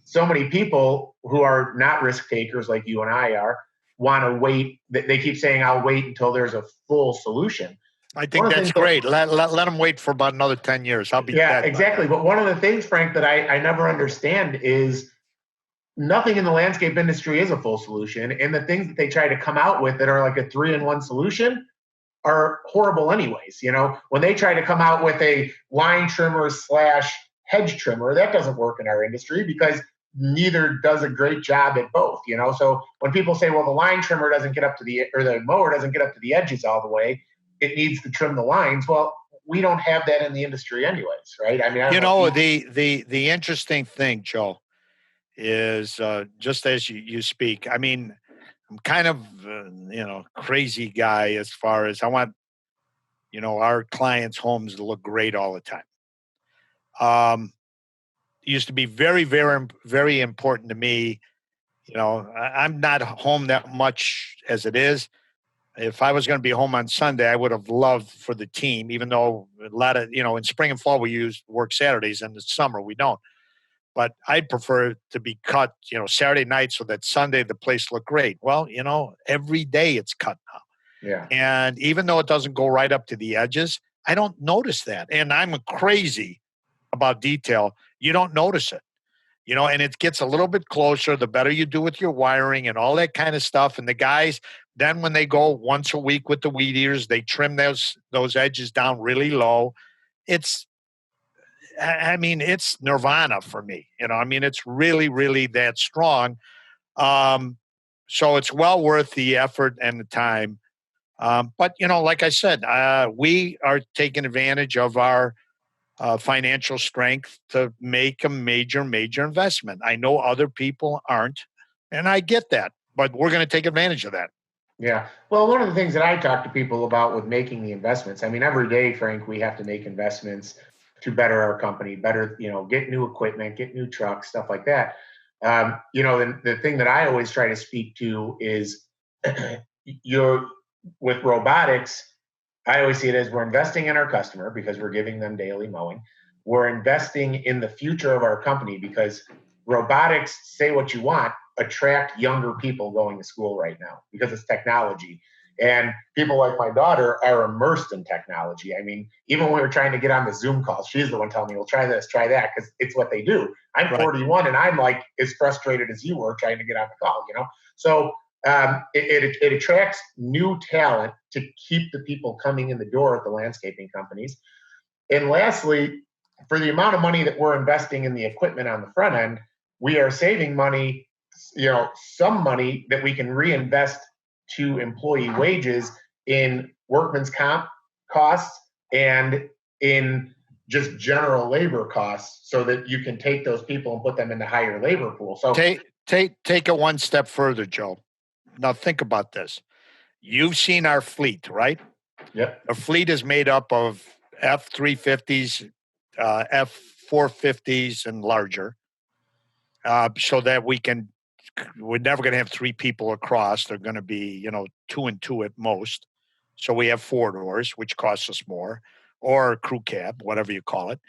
so many people who are not risk takers like you and I are, want to wait. They keep saying, I'll wait until there's a full solution. I think that's great. Let them wait for about another 10 years. I'll be dead. Exactly. But one of the things, Frank, that I never understand is nothing in the landscape industry is a full solution. And the things that they try to come out with that are like a 3-in-1 solution are horrible anyways. When they try to come out with a line trimmer / hedge trimmer, that doesn't work in our industry because neither does a great job at both. So when people say, well, the line trimmer doesn't get up to the mower doesn't get up to the edges all the way, it needs to trim the lines. Well, we don't have that in the industry anyways, right? I mean, the interesting thing, Joe, is just as you speak. I mean, I'm kind of crazy guy as far as I want our clients' homes to look great all the time. It used to be very, very, very important to me. I'm not home that much as it is. If I was going to be home on Sunday, I would have loved for the team, even though a lot of, in spring and fall, we work Saturdays, and in the summer we don't. But I'd prefer it to be cut, Saturday night so that Sunday the place looked great. Well, every day it's cut now. Yeah. And even though it doesn't go right up to the edges, I don't notice that. And I'm crazy about detail. You don't notice it. And it gets a little bit closer the better you do with your wiring and all that kind of stuff. And the guys, then when they go once a week with the weed eaters, they trim those edges down really low. It's nirvana for me. It's really, really that strong. So it's well worth the effort and the time. But, like I said, we are taking advantage of our financial strength to make a major, major investment. I know other people aren't, and I get that, but we're going to take advantage of that. Yeah. Well, one of the things that I talk to people about with making the investments, every day, Frank, we have to make investments to better our company, get new equipment, get new trucks, stuff like that. The thing that I always try to speak to is with robotics, I always see it as we're investing in our customer because we're giving them daily mowing. We're investing in the future of our company because robotics, say what you want, attract younger people going to school right now because it's technology. And people like my daughter are immersed in technology. Even when we were trying to get on the Zoom calls, she's the one telling me, well, try this, try that, because it's what they do. I'm 41 and I'm like as frustrated as you were trying to get on the call, So it attracts new talent to keep the people coming in the door at the landscaping companies. And lastly, for the amount of money that we're investing in the equipment on the front end, we are saving money, some money that we can reinvest to employee wages in workman's comp costs and in just general labor costs so that you can take those people and put them in the higher labor pool. So take it one step further, Joe. Now think about this. You've seen our fleet, right? Yep. Our fleet is made up of F-350s, F-450s, and larger, so that we're never going to have 3 people across. They're going to be, 2 and 2 at most. So we have 4 doors, which costs us more, or a crew cab, whatever you call it.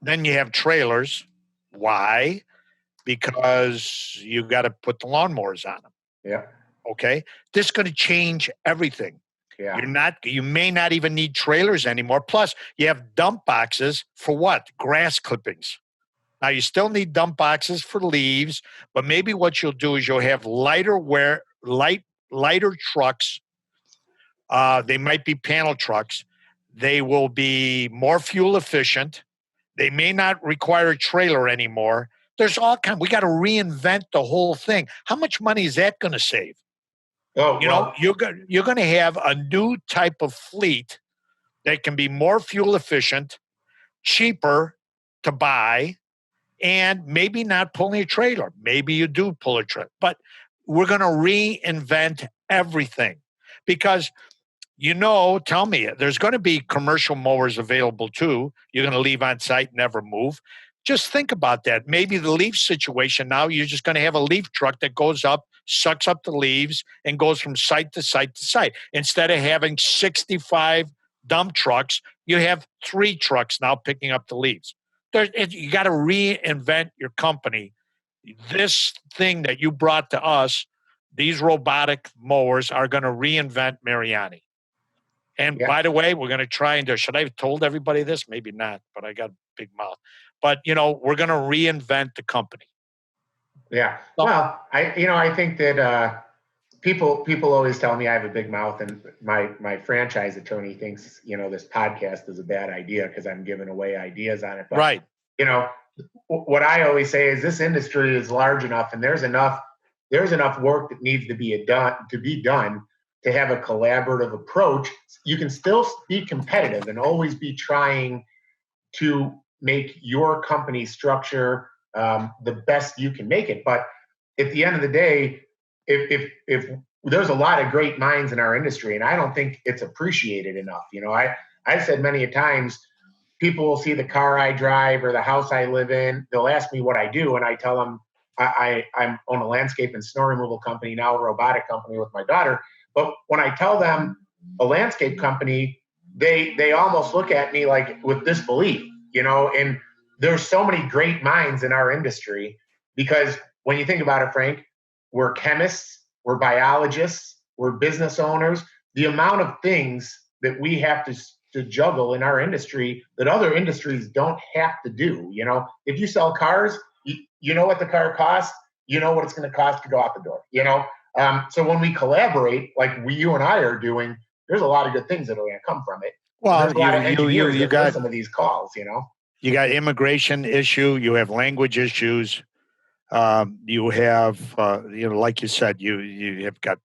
Then you have trailers. Why? Because you got to put the lawnmowers on them. Yeah. Okay. This is going to change everything. Yeah. You may not even need trailers anymore. Plus, you have dump boxes for what? Grass clippings. Now, you still need dump boxes for leaves, but maybe what you'll do is you'll have lighter trucks. They might be panel trucks. They will be more fuel efficient. They may not require a trailer anymore. There's all kinds. We got to reinvent the whole thing. How much money is that going to save? Oh, you're going to have a new type of fleet that can be more fuel efficient, cheaper to buy, and maybe not pulling a trailer. Maybe you do pull a trailer, but we're going to reinvent everything because, tell me, there's going to be commercial mowers available too. You're going to leave on site, never move. Just think about that. Maybe the leaf situation now, you're just going to have a leaf truck that goes up, sucks up the leaves, and goes from site to site to site. Instead of having 65 dump trucks, you have 3 trucks now picking up the leaves. You got to reinvent your company. This thing that you brought to us, these robotic mowers, are going to reinvent Mariani. And by the way, we're going to try and should I have told everybody this? Maybe not, but I got a big mouth. But, we're going to reinvent the company. Yeah. Well, I think that people always tell me I have a big mouth, and my franchise attorney thinks, this podcast is a bad idea because I'm giving away ideas on it. But, right. What I always say is this industry is large enough, and there's enough work that needs to be done to have a collaborative approach. You can still be competitive and always be trying to make your company structure the best you can make it. But at the end of the day, if there's a lot of great minds in our industry, and I don't think it's appreciated enough. I've said many a times, people will see the car I drive or the house I live in. They'll ask me what I do, and I tell them I own a landscape and snow removal company, now a robotic company with my daughter. But when I tell them a landscape company, they almost look at me like with disbelief, and there's so many great minds in our industry, because when you think about it, Frank, we're chemists, we're biologists, we're business owners. The amount of things that we have to juggle in our industry that other industries don't have to do. If you sell cars, you know what the car costs, you know what it's going to cost to go out the door, So when we collaborate, like you and I are doing, there's a lot of good things that are going to come from it. Well, you got some of these calls, You got immigration issue, you have language issues, you have, like you said, you have got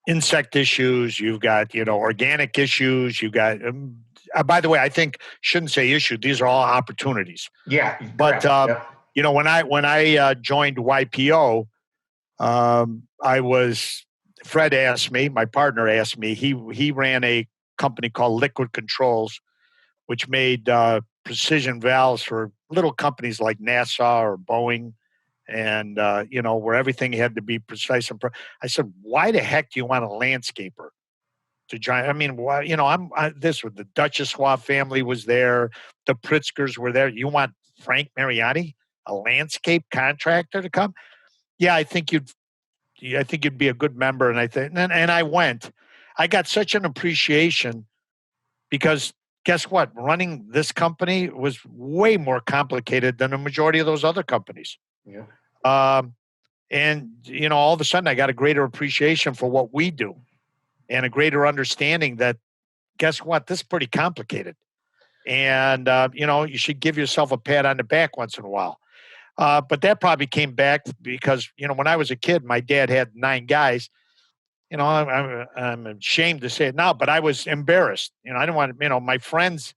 insect issues, you've got, organic issues, you've got, by the way, I think shouldn't say issue, these are all opportunities. Yeah. But, when I joined YPO, Fred asked me, my partner asked me, he ran a company called Liquid Controls, which made precision valves for little companies like NASA or Boeing, and where everything had to be precise. I said, why the heck do you want a landscaper to join? I mean, why? The Duchess Schwab family was there, the Pritzkers were there. You want Frank Mariani, a landscape contractor, to come? Yeah, I think you'd be a good member. And I went. I got such an appreciation because guess what? Running this company was way more complicated than the majority of those other companies. Yeah. And all of a sudden I got a greater appreciation for what we do and a greater understanding that guess what? This is pretty complicated. And, you should give yourself a pat on the back once in a while. But that probably came back because, when I was a kid, my dad had 9 guys. I'm ashamed to say it now, but I was embarrassed. I didn't want my friends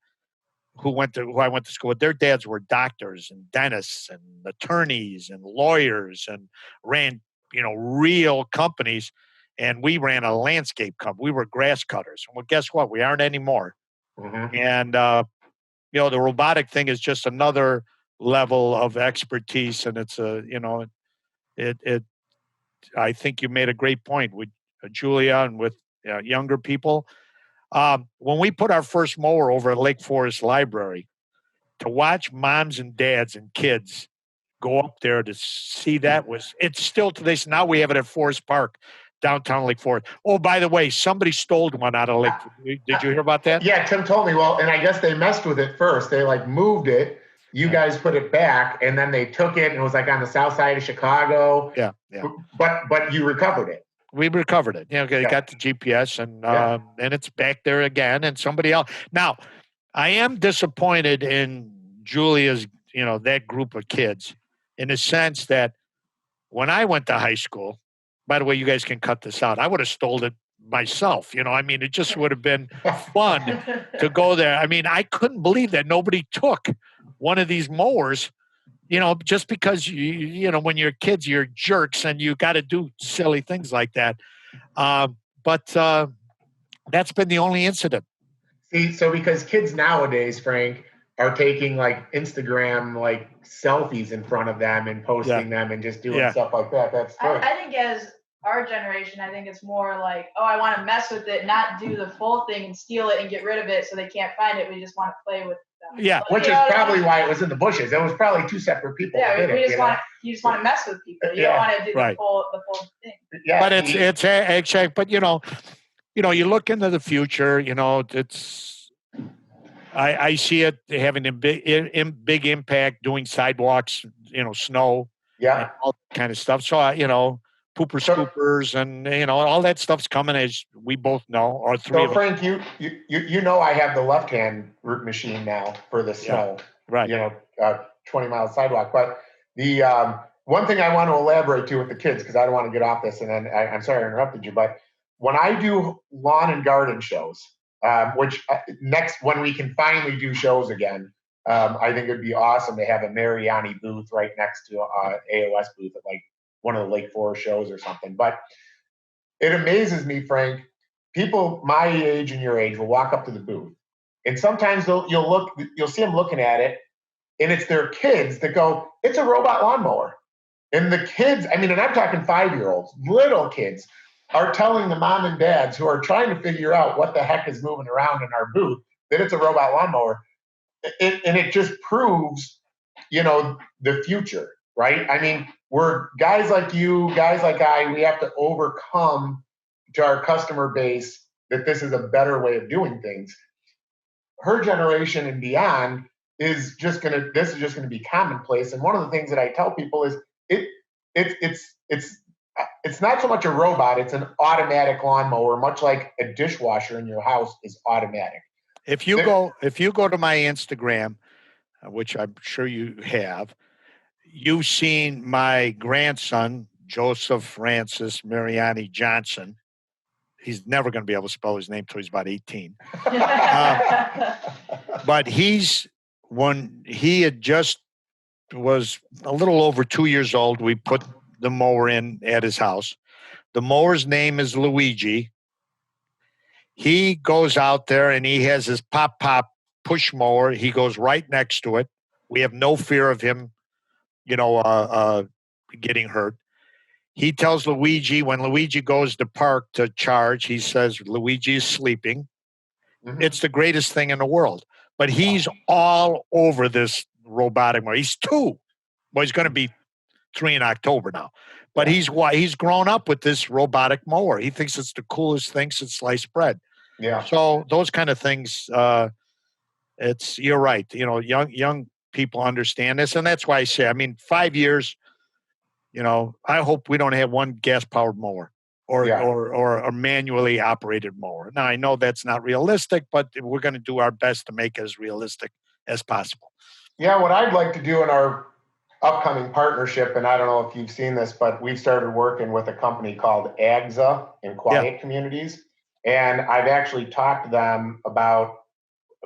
who I went to school with, their dads were doctors and dentists and attorneys and lawyers and ran, real companies. And we ran a landscape company. We were grass cutters. Well, guess what? We aren't anymore. Mm-hmm. And, the robotic thing is just another level of expertise. And it's I think you made a great point with Julia and with younger people. When we put our first mower over at Lake Forest Library, to watch moms and dads and kids go up there to see that it's still today. So now we have it at Forest Park, downtown Lake Forest. Oh, by the way, somebody stole one out of Lake. Did you hear about that? Yeah, Tim told me. Well, and I guess they messed with it first. They moved it. You guys put it back, and then they took it, and it was on the south side of Chicago. Yeah. But you recovered it. We recovered it. Got the GPS, and it's back there again. And somebody else. Now, I am disappointed in Julia's, that group of kids, in the sense that when I went to high school. By the way, you guys can cut this out. I would have stolen it myself. It just would have been fun to go there. I mean, I couldn't believe that nobody took one of these mowers, just because when you're kids, you're jerks and you got to do silly things like that. But that's been the only incident. See, so because kids nowadays, Frank, are taking Instagram selfies in front of them and posting them and just doing stuff like that. That's I think as our generation, I think it's more like, oh, I want to mess with it, not do the full thing and steal it and get rid of it so they can't find it. We just want to play with them. Yeah, which is probably why it was in the bushes. It was probably 2 separate people. Yeah, you just want to mess with people. You don't want to do the full thing. Yeah, but it's actually, but you look into the future. I see it having a big impact doing sidewalks, snow, and all that kind of stuff. So, pooper scoopers and, all that stuff's coming, as we both know, or three of us. Frank, you I have the left-hand root machine now for the snow, right? 20-mile sidewalk. But the one thing I want to elaborate to with the kids, because I don't want to get off this, and then I'm sorry I interrupted you, but when I do lawn and garden shows, which when we can finally do shows again, I think it'd be awesome to have a Mariani booth right next to AOS booth at like one of the Lake Forest shows or something. But it amazes me, Frank. People my age and your age will walk up to the booth, and sometimes you'll see them looking at it, and it's their kids that go, "It's a robot lawnmower." And the kids, and I'm talking 5-year-olds, little kids, are telling the mom and dads who are trying to figure out what the heck is moving around in our booth that it's a robot lawnmower. And it just proves, the future, right? We're guys like you, guys like we have to overcome to our customer base that this is a better way of doing things. Her generation and beyond this is just going to be commonplace. And one of the things that I tell people is it's not so much a robot, it's an automatic lawnmower, much like a dishwasher in your house is automatic. If you go to my Instagram, which I'm sure you have, you've seen my grandson, Joseph Francis Mariani Johnson. He's never going to be able to spell his name till he's about 18. But when he had just was a little over 2 years old, we put the mower in at his house. The mower's name is Luigi. He goes out there and he has his pop push mower. He goes right next to it. We have no fear of him, getting hurt. He tells Luigi, when Luigi goes to park to charge, he says Luigi is sleeping. Mm-hmm. It's the greatest thing in the world. But he's all over this robotic mower. He's 2. Well, he's going to be 3 in October now. But he's grown up with this robotic mower. He thinks it's the coolest thing since sliced bread. Yeah. So those kind of things, you're right. Young people understand this, and that's why I say, 5 years. I hope we don't have one gas-powered mower or a manually operated mower. Now I know that's not realistic, but we're going to do our best to make it as realistic as possible. Yeah, what I'd like to do in our upcoming partnership, and I don't know if you've seen this, but we've started working with a company called AGSA in Quiet Communities. And I've actually talked to them about,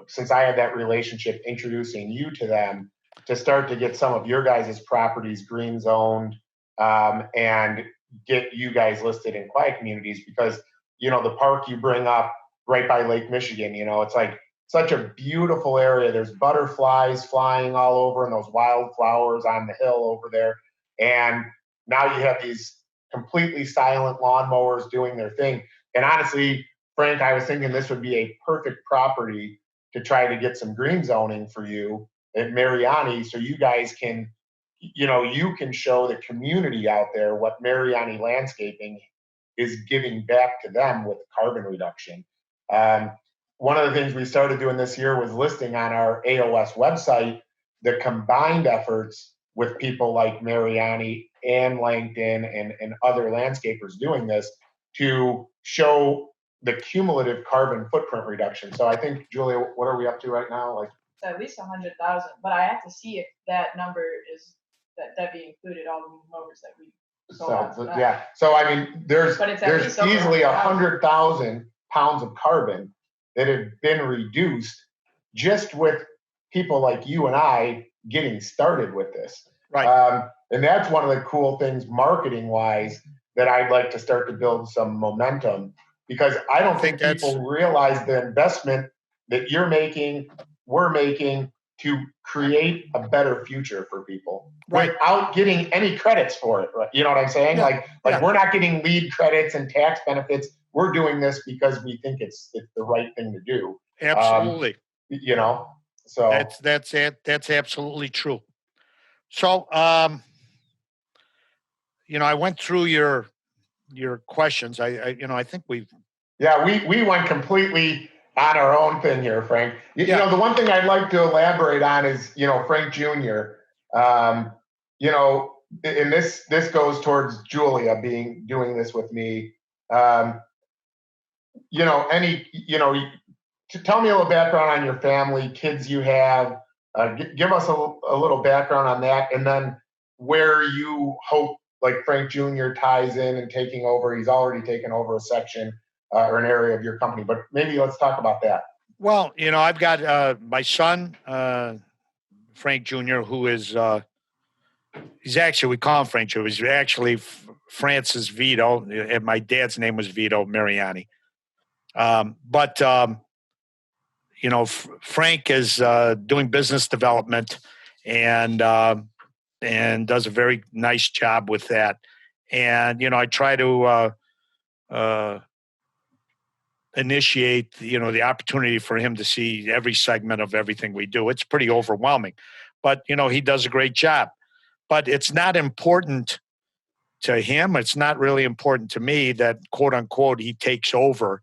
since I had that relationship, introducing you to them to start to get some of your guys' properties green zoned and get you guys listed in Quiet Communities, because, the park you bring up right by Lake Michigan, it's like such a beautiful area. There's butterflies flying all over and those wildflowers on the hill over there. And now you have these completely silent lawnmowers doing their thing. And honestly, Frank, I was thinking this would be a perfect property to try to get some green zoning for you at Mariani, so you guys can, you can show the community out there what Mariani Landscaping is giving back to them with carbon reduction. One of the things we started doing this year was listing on our AOS website the combined efforts with people like Mariani and Langton and other landscapers doing this to show the cumulative carbon footprint reduction. So I think, Julia, what are we up to right now? Like, it's at least 100,000, but I have to see if that number is that be included all the mowers that we sold. So there's easily 100,000 pounds of carbon that have been reduced just with people like you and I getting started with this. Right. And that's one of the cool things marketing wise that I'd like to start to build some momentum, because I don't think people realize the investment that you're making, we're making, to create a better future for people, right, without getting any credits for it. Right? You know what I'm saying? Yeah. Like we're not getting lead credits and tax benefits. We're doing this because we think it's the right thing to do. Absolutely. So that's it. That's absolutely true. So, I went through your questions. I think we've Yeah, we went completely on our own thing here, Frank. You know, the one thing I'd like to elaborate on is, Frank Jr. You know, and this goes towards Julia doing this with me. Um, tell me a little background on your family, kids you have. Give us a little background on that, and then where you hope like Frank Jr. ties in and taking over. He's already taken over a section or an area of your company, but maybe let's talk about that. Well, I've got my son, Frank Jr., who is, he's actually, we call him Frank Jr., he's actually Francis Vito, and my dad's name was Vito Mariani. Frank is doing business development and does a very nice job with that. And, I try to initiate, the opportunity for him to see every segment of everything we do. It's pretty overwhelming, but, he does a great job. But it's not important to him. It's not really important to me that, quote unquote, he takes over.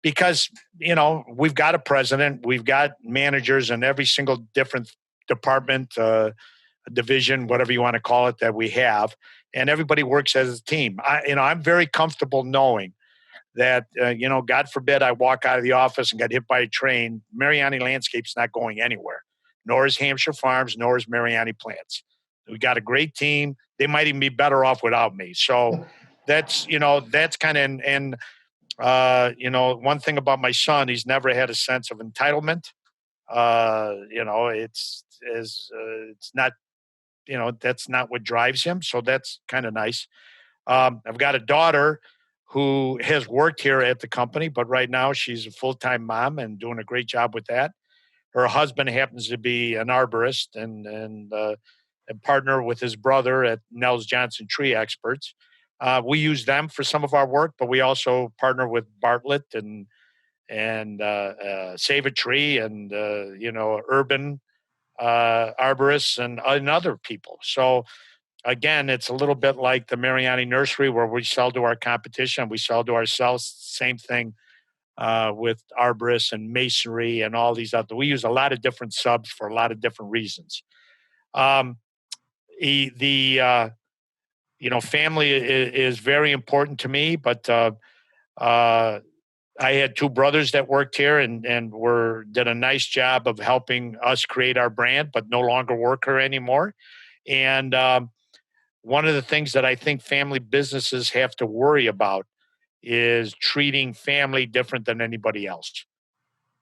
Because, we've got a president, we've got managers in every single different department, division, whatever you want to call it, that we have, and everybody works as a team. I'm very comfortable knowing that, God forbid I walk out of the office and get hit by a train, Mariani Landscape's not going anywhere, nor is Hampshire Farms, nor is Mariani Plants. We got a great team. They might even be better off without me. So that's kind of, and one thing about my son, he's never had a sense of entitlement. It's not, that's not what drives him. So that's kind of nice. I've got a daughter who has worked here at the company, but right now she's a full-time mom and doing a great job with that. Her husband happens to be an arborist and partner with his brother at Nels Johnson Tree Experts. We use them for some of our work, but we also partner with Bartlett and Save a Tree and urban arborists and other people. So again, it's a little bit like the Mariani Nursery where we sell to our competition, we sell to ourselves. Same thing with arborists and masonry and all these other. We use a lot of different subs for a lot of different reasons. Family is very important to me, but I had two brothers that worked here and did a nice job of helping us create our brand, but no longer work here anymore. And one of the things that I think family businesses have to worry about is treating family different than anybody else.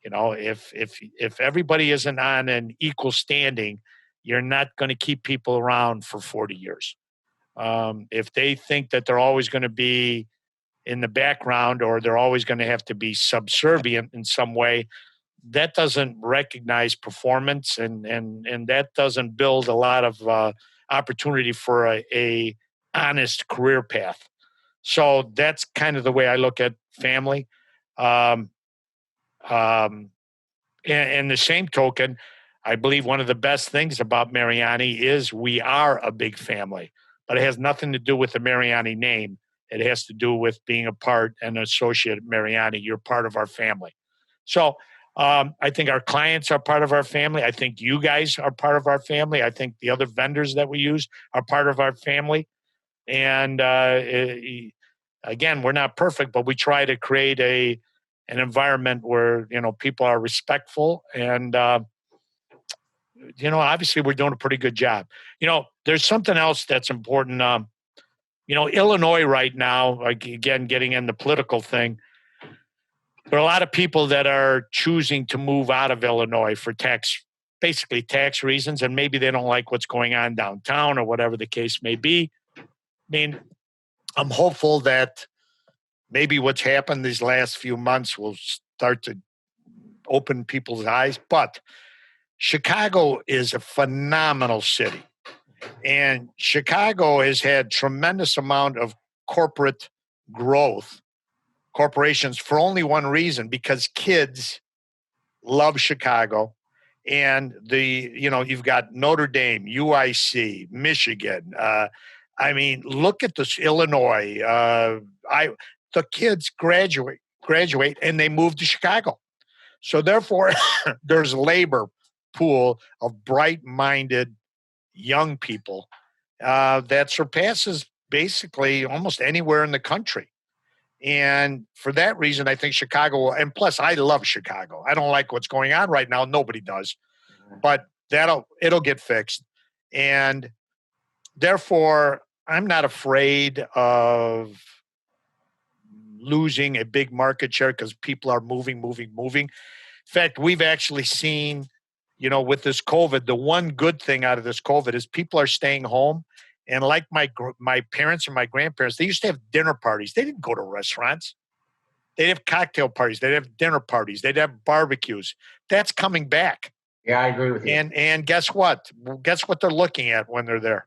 If everybody isn't on an equal standing, you're not going to keep people around for 40 years. If they think that they're always going to be in the background or they're always going to have to be subservient in some way, that doesn't recognize performance and that doesn't build a lot of opportunity for a honest career path. So that's kind of the way I look at family. And the same token, I believe one of the best things about Mariani is we are a big family, but it has nothing to do with the Mariani name. It has to do with being a part and associate of Mariani. You're part of our family. So I think our clients are part of our family. I think you guys are part of our family. I think the other vendors that we use are part of our family. And again, we're not perfect, but we try to create an environment where, people are respectful and, obviously we're doing a pretty good job. There's something else that's important. Illinois right now, again, getting in the political thing, there are a lot of people that are choosing to move out of Illinois for tax reasons, and maybe they don't like what's going on downtown or whatever the case may be. I mean, I'm hopeful that maybe what's happened these last few months will start to open people's eyes, but Chicago is a phenomenal city. And Chicago has had tremendous amount of corporate growth, corporations, for only one reason, because kids love Chicago. And you've got Notre Dame, UIC, Michigan. Look at this, Illinois. the kids graduate, and they move to Chicago. So therefore, there's a labor pool of bright-minded young people that surpasses basically almost anywhere in the country. And for that reason, I think Chicago, and plus I love Chicago. I don't like what's going on right now. Nobody does, but it'll get fixed. And therefore, I'm not afraid of losing a big market share because people are moving. In fact, we've actually seen, with this COVID, the one good thing out of this COVID is people are staying home. And like my parents and my grandparents, they used to have dinner parties. They didn't go to restaurants. They'd have cocktail parties. They'd have dinner parties. They'd have barbecues. That's coming back. Yeah, I agree with you. And guess what? Guess what they're looking at when they're there?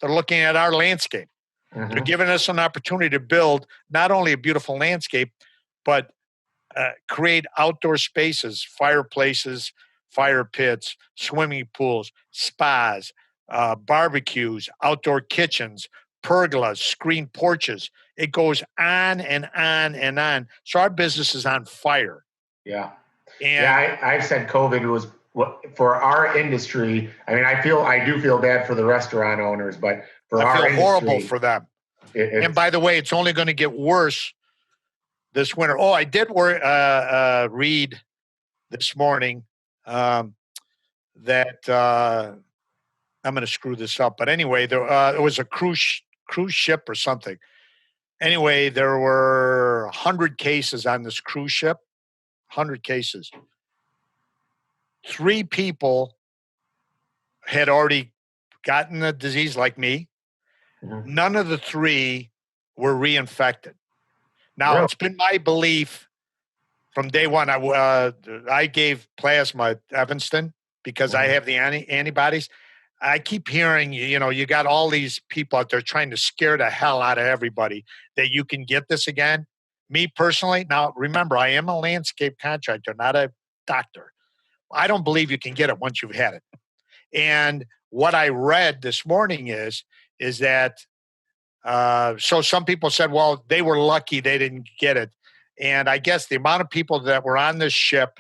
They're looking at our landscape. Mm-hmm. They're giving us an opportunity to build not only a beautiful landscape, but create outdoor spaces, fireplaces, fire pits, swimming pools, spas, barbecues, outdoor kitchens, pergolas, screen porches. It goes on and on and on. So our business is on fire. Yeah. I've said COVID was for our industry. I mean, I do feel bad for the restaurant owners, but I feel horrible for them. And by the way, it's only going to get worse this winter. Oh, I did read this morning that I'm going to screw this up, but anyway, there was a cruise ship or something. Anyway, there were 100 cases on this cruise ship. 100 cases. 3 people had already gotten the disease, like me. Mm-hmm. None of the 3 were reinfected. Now, It's been my belief from day one. I gave plasma at Evanston because I have the antibodies. I keep hearing, you got all these people out there trying to scare the hell out of everybody that you can get this again. Me personally, now remember, I am a landscape contractor, not a doctor. I don't believe you can get it once you've had it. And what I read this morning is that, so some people said, well, they were lucky they didn't get it. And I guess the amount of people that were on this ship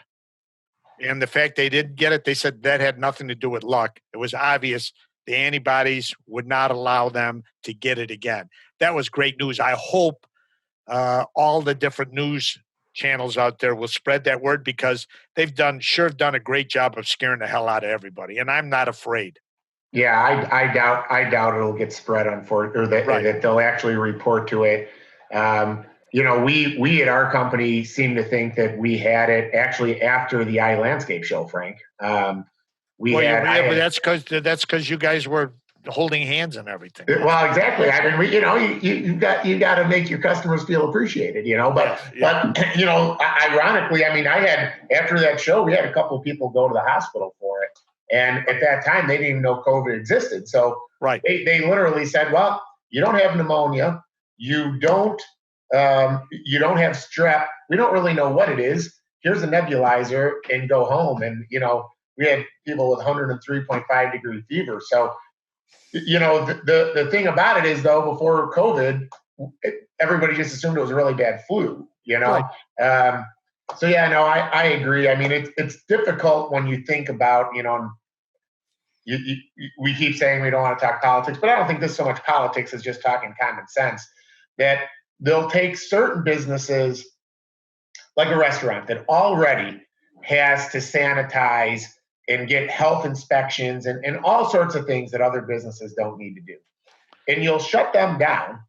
and the fact they didn't get it, they said that had nothing to do with luck. It was obvious the antibodies would not allow them to get it again. That was great news. I hope all the different news channels out there will spread that word because they've done a great job of scaring the hell out of everybody. And I'm not afraid. Yeah, I doubt it'll get spread or that they'll actually report to it. We at our company seem to think that we had it actually after the Landscape show, Frank. That's because you guys were holding hands and everything. Well, exactly. I mean, you got to make your customers feel appreciated, But ironically, I mean, after that show, we had a couple of people go to the hospital for it, and at that time, they didn't even know COVID existed. So they literally said, "Well, you don't have pneumonia, you don't have strep. We don't really know what it is. Here's a nebulizer, and go home." And we had people with 103.5 degree fever. So. The thing about it is, though, before COVID, everybody just assumed it was a really bad flu, Right. I agree. I mean, it's difficult when you think about, we keep saying we don't want to talk politics, but I don't think this is so much politics as just talking common sense, that they'll take certain businesses like a restaurant that already has to sanitize and get health inspections and all sorts of things that other businesses don't need to do. And you'll shut them down.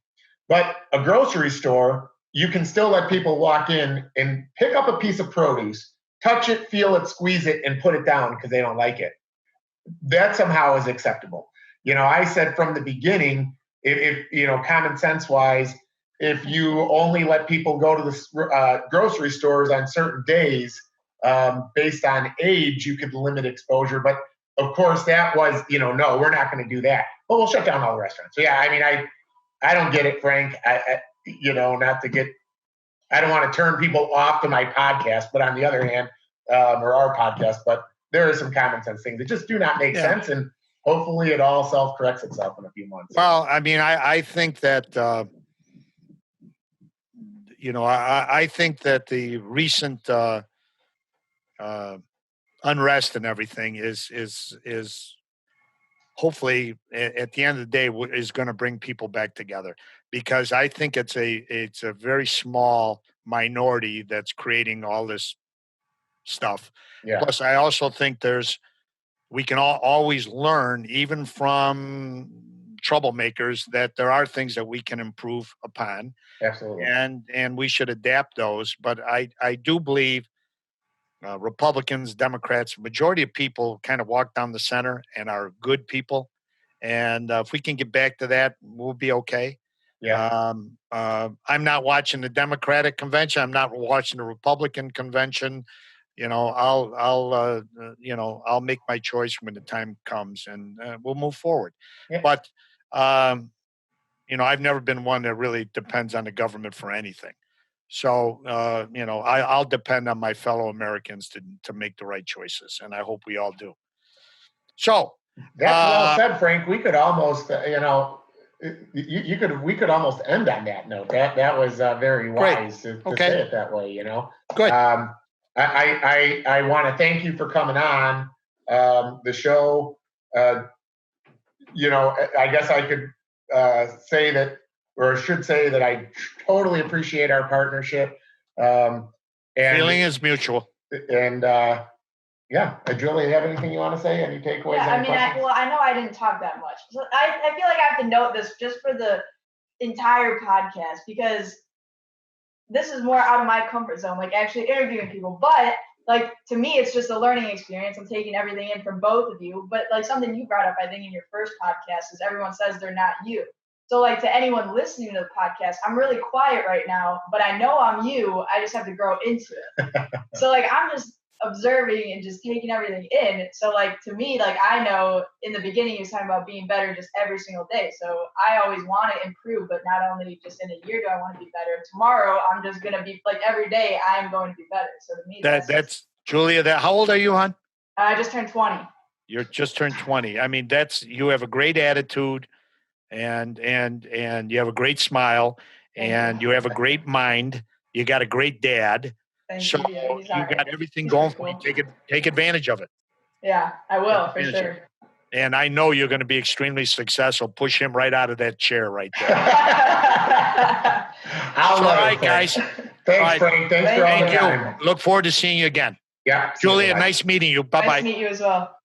But a grocery store, you can still let people walk in and pick up a piece of produce, touch it, feel it, squeeze it, and put it down because they don't like it. That somehow is acceptable. I said from the beginning, if common sense wise, if you only let people go to the grocery stores on certain days, based on age, you could limit exposure. But of course, that was, no, we're not going to do that. But we'll shut down all the restaurants. So yeah, I mean, I don't get it, Frank. I don't want to turn people off to my podcast, but on the other hand, or our podcast, but there are some common sense things that just do not make sense. And hopefully it all self-corrects itself in a few months. Well, I mean, I think that, I think that the recent unrest and everything is hopefully at the end of the day is going to bring people back together, because I think it's a very small minority that's creating all this stuff. Yeah. Plus, I also think we can always learn, even from troublemakers, that there are things that we can improve upon. Absolutely. And we should adapt those. But I do believe Republicans, Democrats, majority of people kind of walk down the center and are good people. And if we can get back to that, we'll be okay. Yeah. I'm not watching the Democratic convention. I'm not watching the Republican convention. I'll make my choice when the time comes, and we'll move forward. Yeah. But I've never been one that really depends on the government for anything. So I'll depend on my fellow Americans to make the right choices, and I hope we all do. So that's well said, Frank. We could almost, we could almost end on that note. That was very wise to say it that way. Good. I want to thank you for coming on the show. I guess I could say that, or should say that, I totally appreciate our partnership. And feeling is mutual. And Julie, have anything you want to say? Any takeaways? Yeah, I know I didn't talk that much. So I feel like I have to note this just for the entire podcast, because this is more out of my comfort zone, like actually interviewing people. But like, to me, it's just a learning experience. I'm taking everything in from both of you. But like something you brought up, I think, in your first podcast is everyone says they're not you. So like, to anyone listening to the podcast, I'm really quiet right now, but I know I'm you. I just have to grow into it. So like, I'm just observing and just taking everything in. So like, to me, like, I know in the beginning he was talking about being better just every single day. So I always want to improve, but not only just in a year do I want to be better. Tomorrow I'm just going to be like, every day I am going to be better. So to me, that's Julia. How old are you, hon? I just turned 20. You're just turned 20. I mean, you have a great attitude, and you have a great smile, and you have a great mind. You got a great dad. So you got everything going for you. Take advantage of it. Yeah, I will, for sure. And I know you're going to be extremely successful. Push him right out of that chair right there. All right, guys. Thanks, Frank. Thanks for all the time. Look forward to seeing you again. Yeah. Julia, nice meeting you. Bye-bye. Nice to meet you as well.